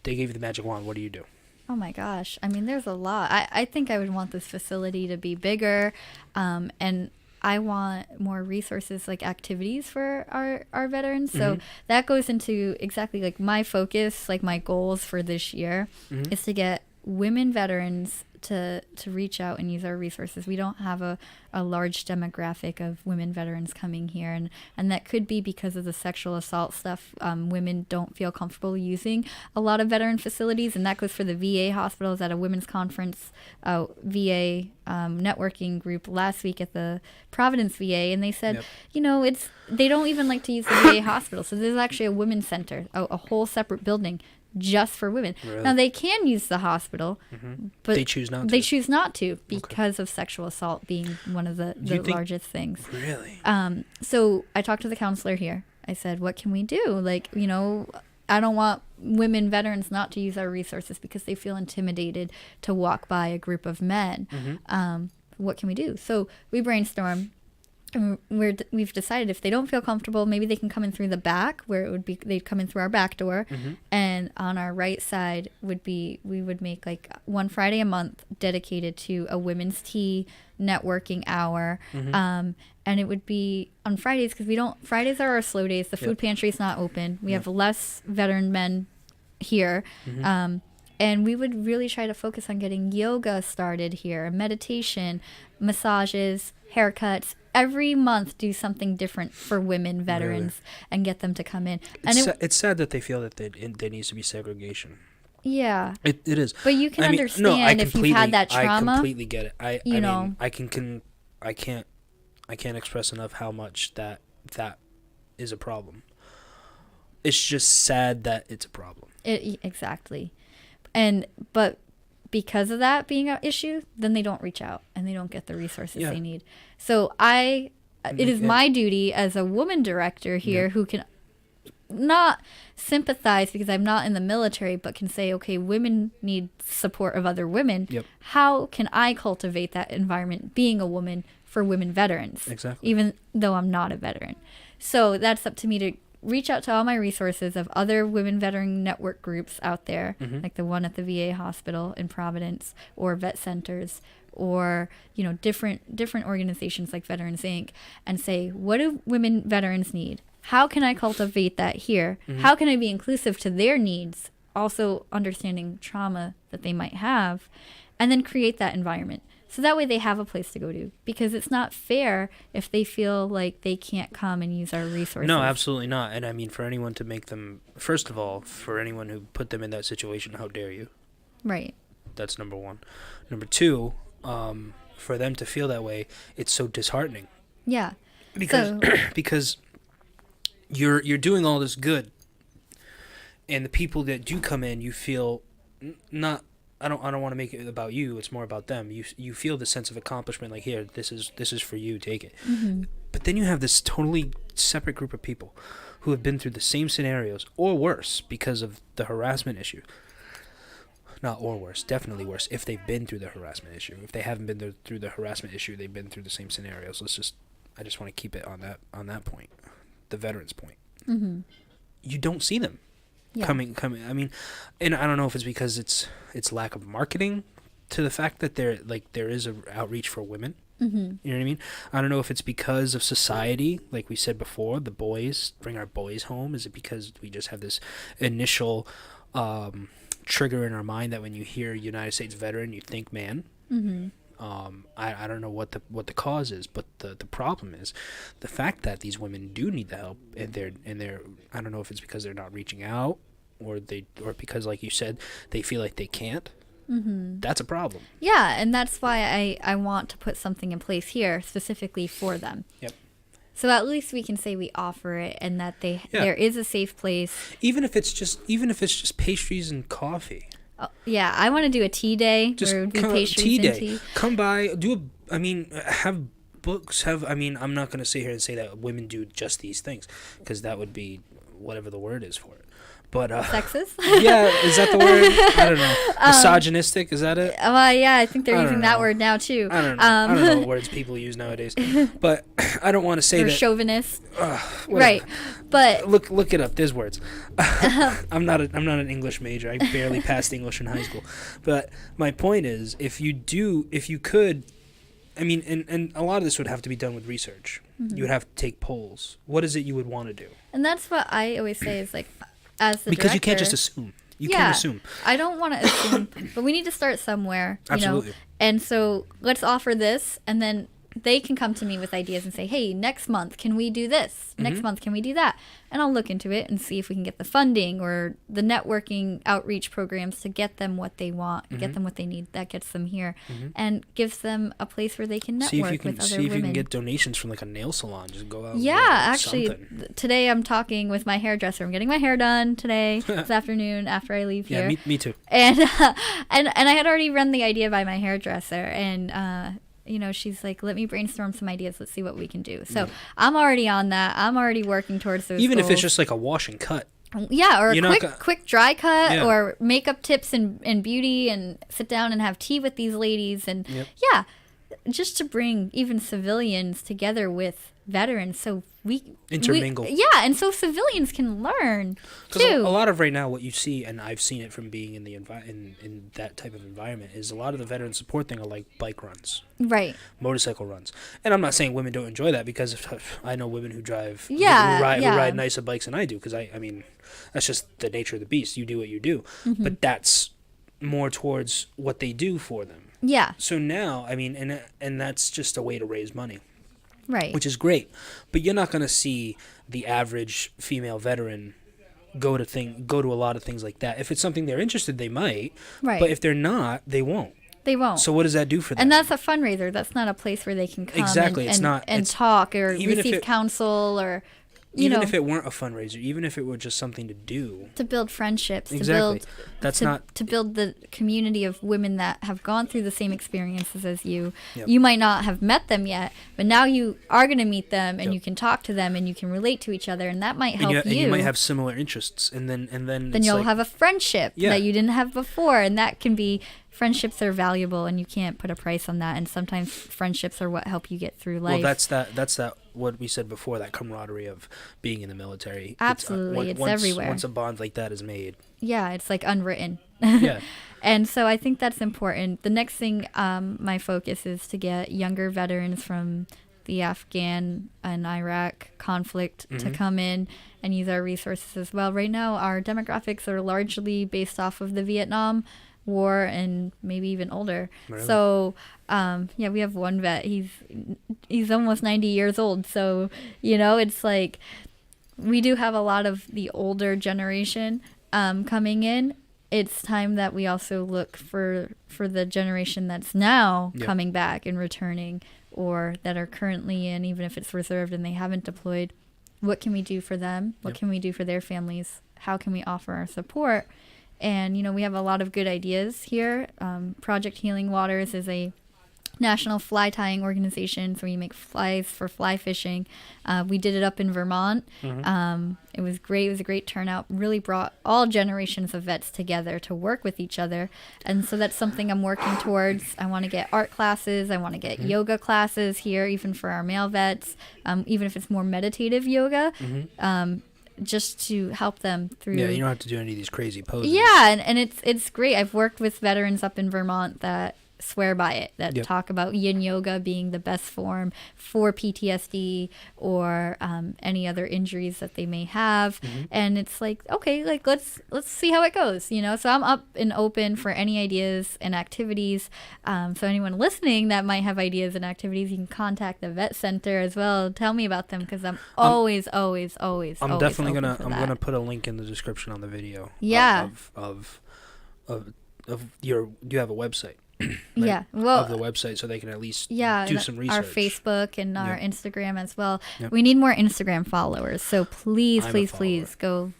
Speaker 1: they gave you the magic wand, what do you do?
Speaker 2: Oh my gosh. I mean, there's a lot. I think I would want this facility to be bigger, and I want more resources, like activities for our veterans. So that goes into exactly like my focus, like my goals for this year is to get women veterans to reach out and use our resources. We don't have a large demographic of women veterans coming here, and that could be because of the sexual assault stuff. Women don't feel comfortable using a lot of veteran facilities, and that goes for the VA hospitals. At a women's conference, VA networking group last week at the Providence VA, and they said, they don't even like to use the VA hospital. So there's actually a women's center, a whole separate building just for women.
Speaker 1: Really?
Speaker 2: Now they can use the hospital, but
Speaker 1: they choose not to.
Speaker 2: They choose not to because of sexual assault being one of the largest things.
Speaker 1: Really?
Speaker 2: So I talked to the counselor here. I said, what can we do? Like, I don't want women veterans not to use our resources because they feel intimidated to walk by a group of men. What can we do? So we brainstormed. And we've decided if they don't feel comfortable, maybe they can come in through the back, where it would be they'd come in through our back door, and on our right side we would make like one Friday a month dedicated to a women's tea networking hour, and it would be on Fridays because Fridays are our slow days. The food pantry is not open. We have less veteran men here. And we would really try to focus on getting yoga started here, meditation, massages, haircuts. Every month do something different for women veterans and get them to come in.
Speaker 1: It's sad that they feel that there needs to be segregation.
Speaker 2: Yeah.
Speaker 1: It is.
Speaker 2: But you can understand if you've had that trauma.
Speaker 1: I completely get it. I can't express enough how much that is a problem. It's just sad that it's a problem.
Speaker 2: Exactly. But because of that being an issue, then they don't reach out and they don't get the resources they need. So it is my duty as a woman director here who can not sympathize because I'm not in the military, but can say, okay, women need support of other women. How can I cultivate that environment being a woman for women veterans?
Speaker 1: Exactly.
Speaker 2: Even though I'm not a veteran. So that's up to me to reach out to all my resources of other women veteran network groups out there, like the one at the VA hospital in Providence, or vet centers, or different organizations like Veterans Inc., and say, what do women veterans need? How can I cultivate that here? How can I be inclusive to their needs, also understanding trauma that they might have, and then create that environment. So that way they have a place to go to, because it's not fair if they feel like they can't come and use our resources.
Speaker 1: No, absolutely not. And I mean, for anyone to make them, first of all, for anyone who put them in that situation, how dare you? Right. That's number one. Number two, for them to feel that way, it's so disheartening. Yeah. Because you're doing all this good, and the people that do come in, you feel not. I don't want to make it about you. It's more about them. You feel the sense of accomplishment, like, here, this is for you. Take it. Mm-hmm. But then you have this totally separate group of people who have been through the same scenarios or worse because of the harassment issue. Not or worse, definitely worse if they've been through the harassment issue. If they haven't been through the harassment issue, they've been through the same scenarios. I just want to keep it on that point, the veterans point. Mm-hmm. You don't see them. Yeah. Coming. I mean, and I don't know if it's because it's lack of marketing to the fact that there is a outreach for women.
Speaker 2: Mm-hmm.
Speaker 1: You know what I mean? I don't know if it's because of society, like we said before, the boys, bring our boys home. Is it because we just have this initial trigger in our mind that when you hear United States veteran, you think man?
Speaker 2: Mm-hmm.
Speaker 1: I don't know what the cause is, but the problem is the fact that these women do need the help, and they're I don't know if it's because they're not reaching out, or because, like you said, they feel like they can't.
Speaker 2: Mm-hmm.
Speaker 1: That's a problem.
Speaker 2: Yeah, and that's why I want to put something in place here specifically for them.
Speaker 1: Yep.
Speaker 2: So at least we can say we offer it, and that there is a safe place.
Speaker 1: Even if it's just pastries and coffee.
Speaker 2: Oh, yeah, I want to do a tea day.
Speaker 1: Just
Speaker 2: where it would be pastries and tea.
Speaker 1: Come by, have books. I'm not going to sit here and say that women do just these things, because that would be whatever the word is for it. But
Speaker 2: sexist?
Speaker 1: Yeah, is that the word? I don't know. Misogynistic, is that it?
Speaker 2: Yeah, I think they're using that word now too.
Speaker 1: I don't know. I don't know what words people use nowadays. But I don't want to say
Speaker 2: or
Speaker 1: that.
Speaker 2: Chauvinist. Right. But
Speaker 1: look it up. There's words. I'm not an English major. I barely passed English in high school. But my point is, if you could, and a lot of this would have to be done with research.
Speaker 2: Mm-hmm.
Speaker 1: You would have to take polls. What is it you would want to do?
Speaker 2: And that's what I always say is, like, as the
Speaker 1: because
Speaker 2: director,
Speaker 1: you can't just assume. You can't assume.
Speaker 2: I don't want to assume, but we need to start somewhere.
Speaker 1: Absolutely.
Speaker 2: And so let's offer this, and then they can come to me with ideas and say, hey, next month, can we do this?
Speaker 1: Mm-hmm.
Speaker 2: Next month, can we do that? And I'll look into it and see if we can get the funding or the networking outreach programs to get them what they want, get them what they need. That gets them here and gives them a place where they can network with other women.
Speaker 1: See if you can get donations from like a nail salon. Just go out.
Speaker 2: Yeah, actually, today I'm talking with my hairdresser. I'm getting my hair done today, this afternoon, after I leave here.
Speaker 1: Yeah, me too.
Speaker 2: And I had already run the idea by my hairdresser, and she's like, let me brainstorm some ideas. Let's see what we can do. So I'm already on that. I'm already working towards those
Speaker 1: Even
Speaker 2: goals.
Speaker 1: if it's just like a wash and cut.
Speaker 2: Yeah, or a quick dry cut, or makeup tips and beauty, and sit down and have tea with these ladies. And just to bring even civilians together with veterans, so we
Speaker 1: intermingle.
Speaker 2: And so civilians can learn too.
Speaker 1: A lot of right now, what you see, and I've seen it from being in the in that type of environment, is a lot of the veteran support thing are like bike runs,
Speaker 2: right?
Speaker 1: Motorcycle runs. And I'm not saying women don't enjoy that, because I know women who drive, who ride nicer bikes than I do, because I mean, that's just the nature of the beast. You do what you do, but that's more towards what they do for them.
Speaker 2: Yeah.
Speaker 1: So now, and that's just a way to raise money.
Speaker 2: Right.
Speaker 1: Which is great. But you're not going to see the average female veteran go to a lot of things like that. If it's something they're interested, they might. Right. But if they're not, they won't.
Speaker 2: They won't.
Speaker 1: So what does that do for them?
Speaker 2: And that's a fundraiser. That's not a place where they can come and talk or receive counsel or...
Speaker 1: Even if it weren't a fundraiser, even if it were just something to do.
Speaker 2: To build friendships.
Speaker 1: Exactly.
Speaker 2: To build the community of women that have gone through the same experiences as you.
Speaker 1: Yep.
Speaker 2: You might not have met them yet, but now you are going to meet them, and you can talk to them, and you can relate to each other, and that might help you.
Speaker 1: And you might have similar interests, and then
Speaker 2: you'll have a friendship that you didn't have before, and that can be... Friendships are valuable, and you can't put a price on that. And sometimes friendships are what help you get through life.
Speaker 1: Well, that's that. What we said before, that camaraderie of being in the military.
Speaker 2: Absolutely, it's everywhere.
Speaker 1: Once a bond like that is made.
Speaker 2: Yeah, it's like unwritten.
Speaker 1: Yeah.
Speaker 2: And so I think that's important. The next thing, my focus is to get younger veterans from the Afghan and Iraq conflict to come in and use our resources as well. Right now, our demographics are largely based off of the Vietnam War and maybe even older. Really? So we have one vet. He's almost 90 years old. So it's like we do have a lot of the older generation coming in. It's time that we also look for the generation that's now coming back and returning, or that are currently in, even if it's reserved and they haven't deployed. What can we do for them? What can we do for their families? How can we offer our support? And, we have a lot of good ideas here. Project Healing Waters is a national fly tying organization, so we make flies for fly fishing. We did it up in Vermont. It was great. It was a great turnout. Really brought all generations of vets together to work with each other. And so that's something I'm working towards. I want to get art classes. I want to get yoga classes here, even for our male vets, even if it's more meditative yoga. just to help them through.
Speaker 1: Yeah, you don't have to do any of these crazy poses.
Speaker 2: Yeah, and it's great. I've worked with veterans up in Vermont that swear by it, that
Speaker 1: Yep.
Speaker 2: talk about yin yoga being the best form for PTSD or any other injuries that they may have. And it's like, okay, like let's see how it goes, you know. So I'm up and open for any ideas and activities. So anyone listening that might have ideas and activities, you can contact the vet center as well. Tell me about them, because I'm always
Speaker 1: I'm definitely
Speaker 2: open
Speaker 1: gonna
Speaker 2: for
Speaker 1: I'm
Speaker 2: that.
Speaker 1: gonna put a link in the description on the video.
Speaker 2: Yeah.
Speaker 1: Of your, you have a website. Right?
Speaker 2: Yeah, well,
Speaker 1: Of the website, so they can at least do
Speaker 2: and
Speaker 1: some research.
Speaker 2: our Facebook and our
Speaker 1: Yep.
Speaker 2: Instagram as well.
Speaker 1: Yep.
Speaker 2: We need more Instagram followers, so please,
Speaker 1: I'm a
Speaker 2: please,
Speaker 1: follower.
Speaker 2: please go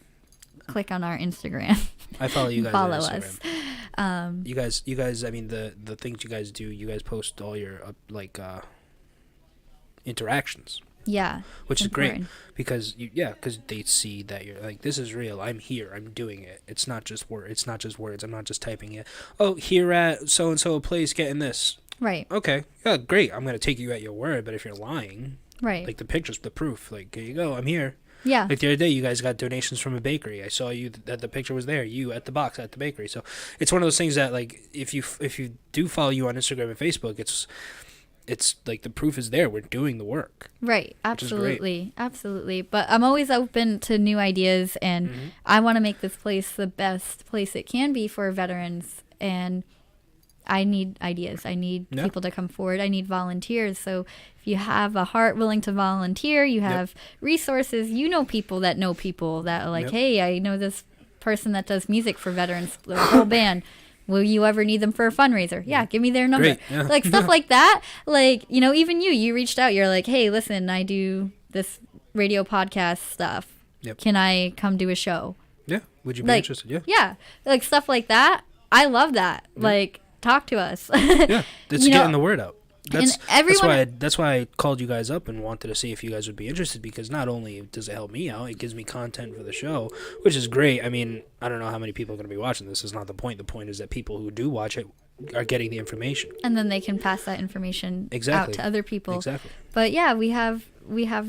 Speaker 2: click on our Instagram.
Speaker 1: I follow you guys
Speaker 2: Follow
Speaker 1: on
Speaker 2: us.
Speaker 1: Instagram. You guys. I mean, the things you guys do. You guys post all your interactions,
Speaker 2: Yeah,
Speaker 1: which is
Speaker 2: important.
Speaker 1: great because because they see that you're like, this is real. I'm here. I'm doing it. It's not just word. It's not just words. I'm not just typing it. Oh, here at so and so place getting this.
Speaker 2: Right,
Speaker 1: Okay, yeah, great. I'm gonna take you at your word. But if you're lying,
Speaker 2: right.
Speaker 1: like the pictures, the proof. Like, here you go. I'm here.
Speaker 2: Yeah,
Speaker 1: Like the other day, you guys got donations from a bakery. I saw you that the picture was there. You at the box at the bakery. So it's one of those things that, like, if you do follow you on Instagram and Facebook, it's like the proof is there. We're doing the work.
Speaker 2: right.
Speaker 1: which is great.
Speaker 2: Absolutely, absolutely. But I'm always open to new ideas, and I want to make this place the best place it can be for veterans. And I need ideas. I need
Speaker 1: Yeah.
Speaker 2: people to come forward. I need volunteers. So if you have a heart willing to volunteer, you have resources, you know people that are like,
Speaker 1: Yep.
Speaker 2: hey, I know this person that does music for veterans, the whole band. Will you ever need them for a fundraiser? Yeah, give me their number.
Speaker 1: Great, yeah.
Speaker 2: Like stuff like that. Like, you know, even you reached out. You're like, hey, listen, I do this radio podcast stuff.
Speaker 1: Yep.
Speaker 2: Can I come do a show?
Speaker 1: Yeah. Would you be
Speaker 2: Like,
Speaker 1: interested? Yeah.
Speaker 2: Yeah, like stuff like that. I love that. Like, talk to us.
Speaker 1: Yeah. It's
Speaker 2: You know,
Speaker 1: getting the word out. That's
Speaker 2: everyone-
Speaker 1: that's why I called you guys up and wanted to see if you guys would be interested, because not only does it help me out, it gives me content for the show, which is great. I mean, I don't know how many people are going to be watching this. Is not the point. The point is that people who do watch it are getting the information.
Speaker 2: And then they can pass that information
Speaker 1: Exactly.
Speaker 2: out to other people.
Speaker 1: Exactly.
Speaker 2: But yeah, we have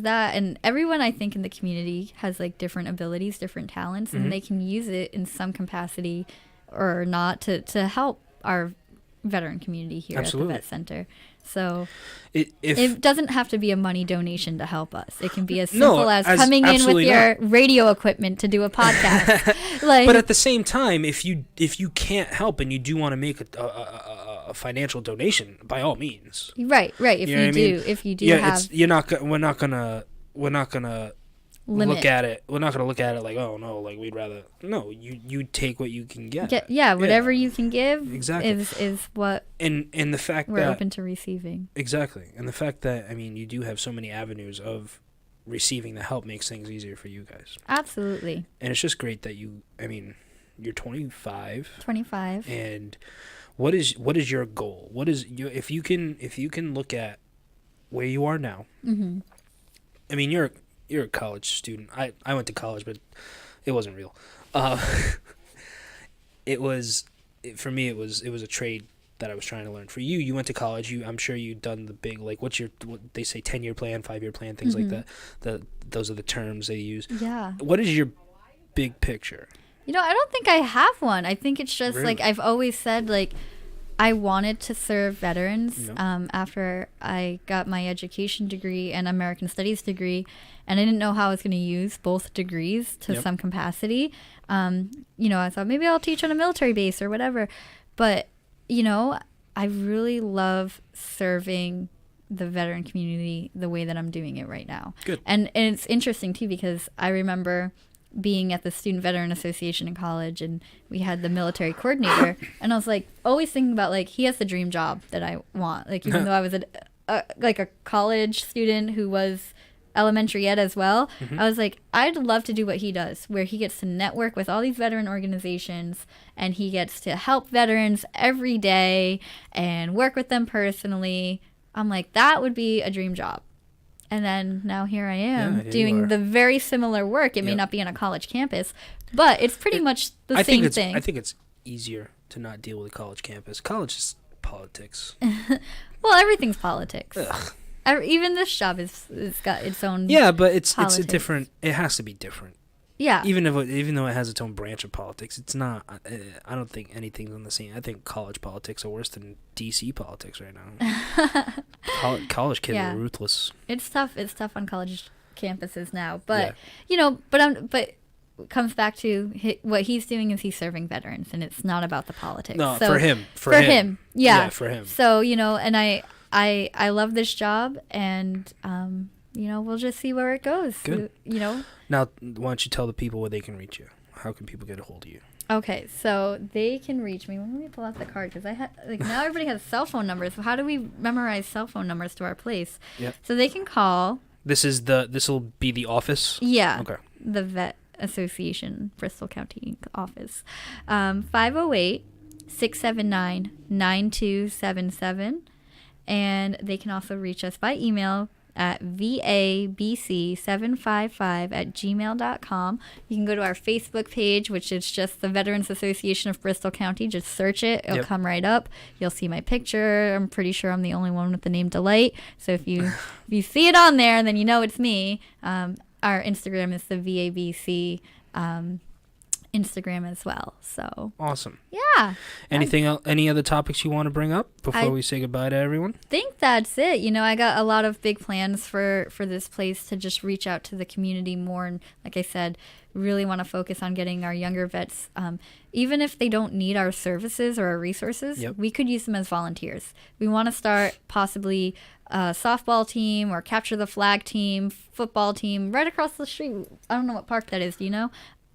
Speaker 2: that, and everyone I think in the community has like different abilities, different talents, and they can use it in some capacity or not to help our veteran community here
Speaker 1: Absolutely.
Speaker 2: at the vet center. So
Speaker 1: If
Speaker 2: it doesn't have to be a money donation to help us. It can be as
Speaker 1: No,
Speaker 2: simple as
Speaker 1: as-
Speaker 2: coming in with
Speaker 1: absolutely
Speaker 2: your radio equipment to do a podcast. Like,
Speaker 1: but at the same time, if you can't help and you do want to make a financial donation, by all means.
Speaker 2: right. If
Speaker 1: You know what I mean?
Speaker 2: if you do
Speaker 1: Yeah,
Speaker 2: have
Speaker 1: we're not gonna
Speaker 2: limit.
Speaker 1: look at it. We're not gonna look at it like, oh no, like we'd rather. No, you take what you can get.
Speaker 2: Whatever you can give
Speaker 1: Exactly.
Speaker 2: is what
Speaker 1: And the fact
Speaker 2: we're
Speaker 1: that
Speaker 2: open to receiving.
Speaker 1: exactly, and the fact that, I mean, you do have so many avenues of receiving the help makes things easier for you guys.
Speaker 2: Absolutely.
Speaker 1: And it's just great that you're 25.
Speaker 2: 25.
Speaker 1: And what is your goal? What is your, if you can look at where you are now?
Speaker 2: Mm-hmm.
Speaker 1: I mean, you're a college student. I went to college, but it wasn't real. For me it was a trade that I was trying to learn. For you went to college. I'm sure you've done the big, like, what they say, 10-year plan, 5-year plan, things like that. Those are the terms they use.
Speaker 2: Yeah.
Speaker 1: What is your big picture?
Speaker 2: You know, I don't think I have one. I think it's just
Speaker 1: Really?
Speaker 2: like I've always said, like, I wanted to serve veterans
Speaker 1: Yep.
Speaker 2: after I got my education degree and American Studies degree, and I didn't know how I was going to use both degrees to
Speaker 1: Yep.
Speaker 2: some capacity. I thought maybe I'll teach on a military base or whatever. But, I really love serving the veteran community the way that I'm doing it right now.
Speaker 1: Good.
Speaker 2: And it's interesting, too, because I remember being at the Student Veteran Association in college, and we had the military coordinator, and I was like always thinking about, like, he has the dream job that I want. Like, even though I was a college student who was elementary ed as well, I was like, I'd love to do what he does, where he gets to network with all these veteran organizations and he gets to help veterans every day and work with them personally. I'm like, that would be a dream job. And then now here I am
Speaker 1: Yeah, here you
Speaker 2: doing
Speaker 1: are.
Speaker 2: the very similar work. It may
Speaker 1: Yep.
Speaker 2: not be on a college campus, but it's pretty much the
Speaker 1: I
Speaker 2: same
Speaker 1: think
Speaker 2: thing.
Speaker 1: I think it's easier to not deal with a college campus. College is politics.
Speaker 2: Well, everything's politics.
Speaker 1: Ugh.
Speaker 2: Even this job is got its own.
Speaker 1: Yeah, but it's a
Speaker 2: Politics.
Speaker 1: different. It has to be different.
Speaker 2: Yeah.
Speaker 1: Even though it has its own branch of politics, it's not. I don't think anything's on the same. I think college politics are worse than DC politics right now. College kids
Speaker 2: Yeah.
Speaker 1: are ruthless.
Speaker 2: It's tough. It's tough on college campuses now. But
Speaker 1: Yeah.
Speaker 2: but it comes back to what he's doing is he's serving veterans, and it's not about the politics.
Speaker 1: No,
Speaker 2: So,
Speaker 1: for him.
Speaker 2: for him. Yeah.
Speaker 1: For him.
Speaker 2: So and I love this job, and we'll just see where it goes.
Speaker 1: Good. Now, why don't you tell the people where they can reach you? How can people get a hold of you?
Speaker 2: Okay, so they can reach me. Let me pull out the card because now everybody has cell phone numbers. So how do we memorize cell phone numbers to our place?
Speaker 1: Yep.
Speaker 2: So they can call.
Speaker 1: This will be the office.
Speaker 2: Yeah.
Speaker 1: Okay.
Speaker 2: The Vet Association, Bristol County office. 508-679-9277. And they can also reach us by email at vabc755@gmail.com. You can go to our Facebook page, which is just the Veterans Association of Bristol County. Just search it. It'll come right up. You'll see my picture. I'm pretty sure I'm the only one with the name Delight. So if you see it on there, then you know it's me. Our Instagram is the VABC Instagram as well. So
Speaker 1: awesome.
Speaker 2: Yeah.
Speaker 1: Anything else? Any other topics you want to bring up before we say goodbye to everyone?
Speaker 2: Think that's it. I got a lot of big plans for this place to just reach out to the community more, and like I said, really want to focus on getting our younger vets, even if they don't need our services or our resources, we could use them as volunteers. We want to start possibly a softball team or capture the flag team, football team right across the street. I don't know what park that is. Do you know?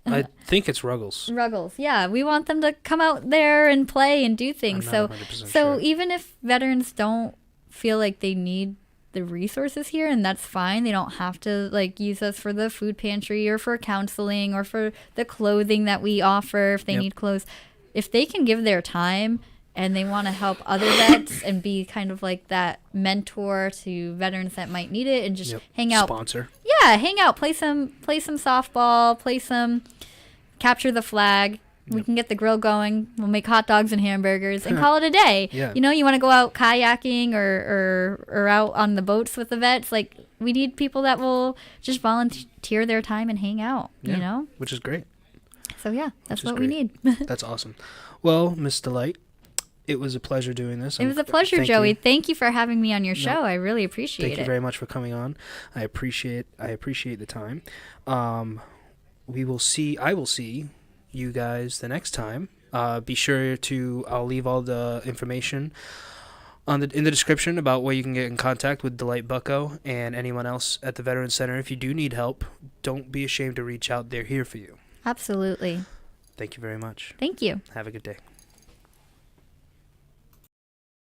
Speaker 1: I think it's Ruggles.
Speaker 2: Ruggles, yeah. We want them to come out there and play and do things.
Speaker 1: I'm not 100% sure.
Speaker 2: Even if veterans don't feel like they need the resources here, and that's fine. They don't have to use us for the food pantry or for counseling or for the clothing that we offer if they need clothes. If they can give their time and they want to help other vets and be kind of like that mentor to veterans that might need it and just hang out.
Speaker 1: Sponsor.
Speaker 2: Yeah, hang out, play some softball, play some capture the flag. We can get the grill going. We'll make hot dogs and hamburgers and call it a day.
Speaker 1: Yeah.
Speaker 2: You want to go out kayaking or out on the boats with the vets. We need people that will just volunteer their time and hang out,
Speaker 1: Which is great.
Speaker 2: So, yeah, that's what we need.
Speaker 1: That's awesome. Well, Miss Delight, it was a pleasure doing this.
Speaker 2: It was a pleasure, Joey. Thank you for having me on your show. I really appreciate it.
Speaker 1: Thank you very much for coming on. I appreciate the time. I will see you guys the next time. Be sure to, I'll leave all the information in the description about where you can get in contact with Delight Bucko and anyone else at the Veterans Center. If you do need help, don't be ashamed to reach out. They're here for you.
Speaker 2: Absolutely.
Speaker 1: Thank you very much.
Speaker 2: Thank you.
Speaker 1: Have a good day.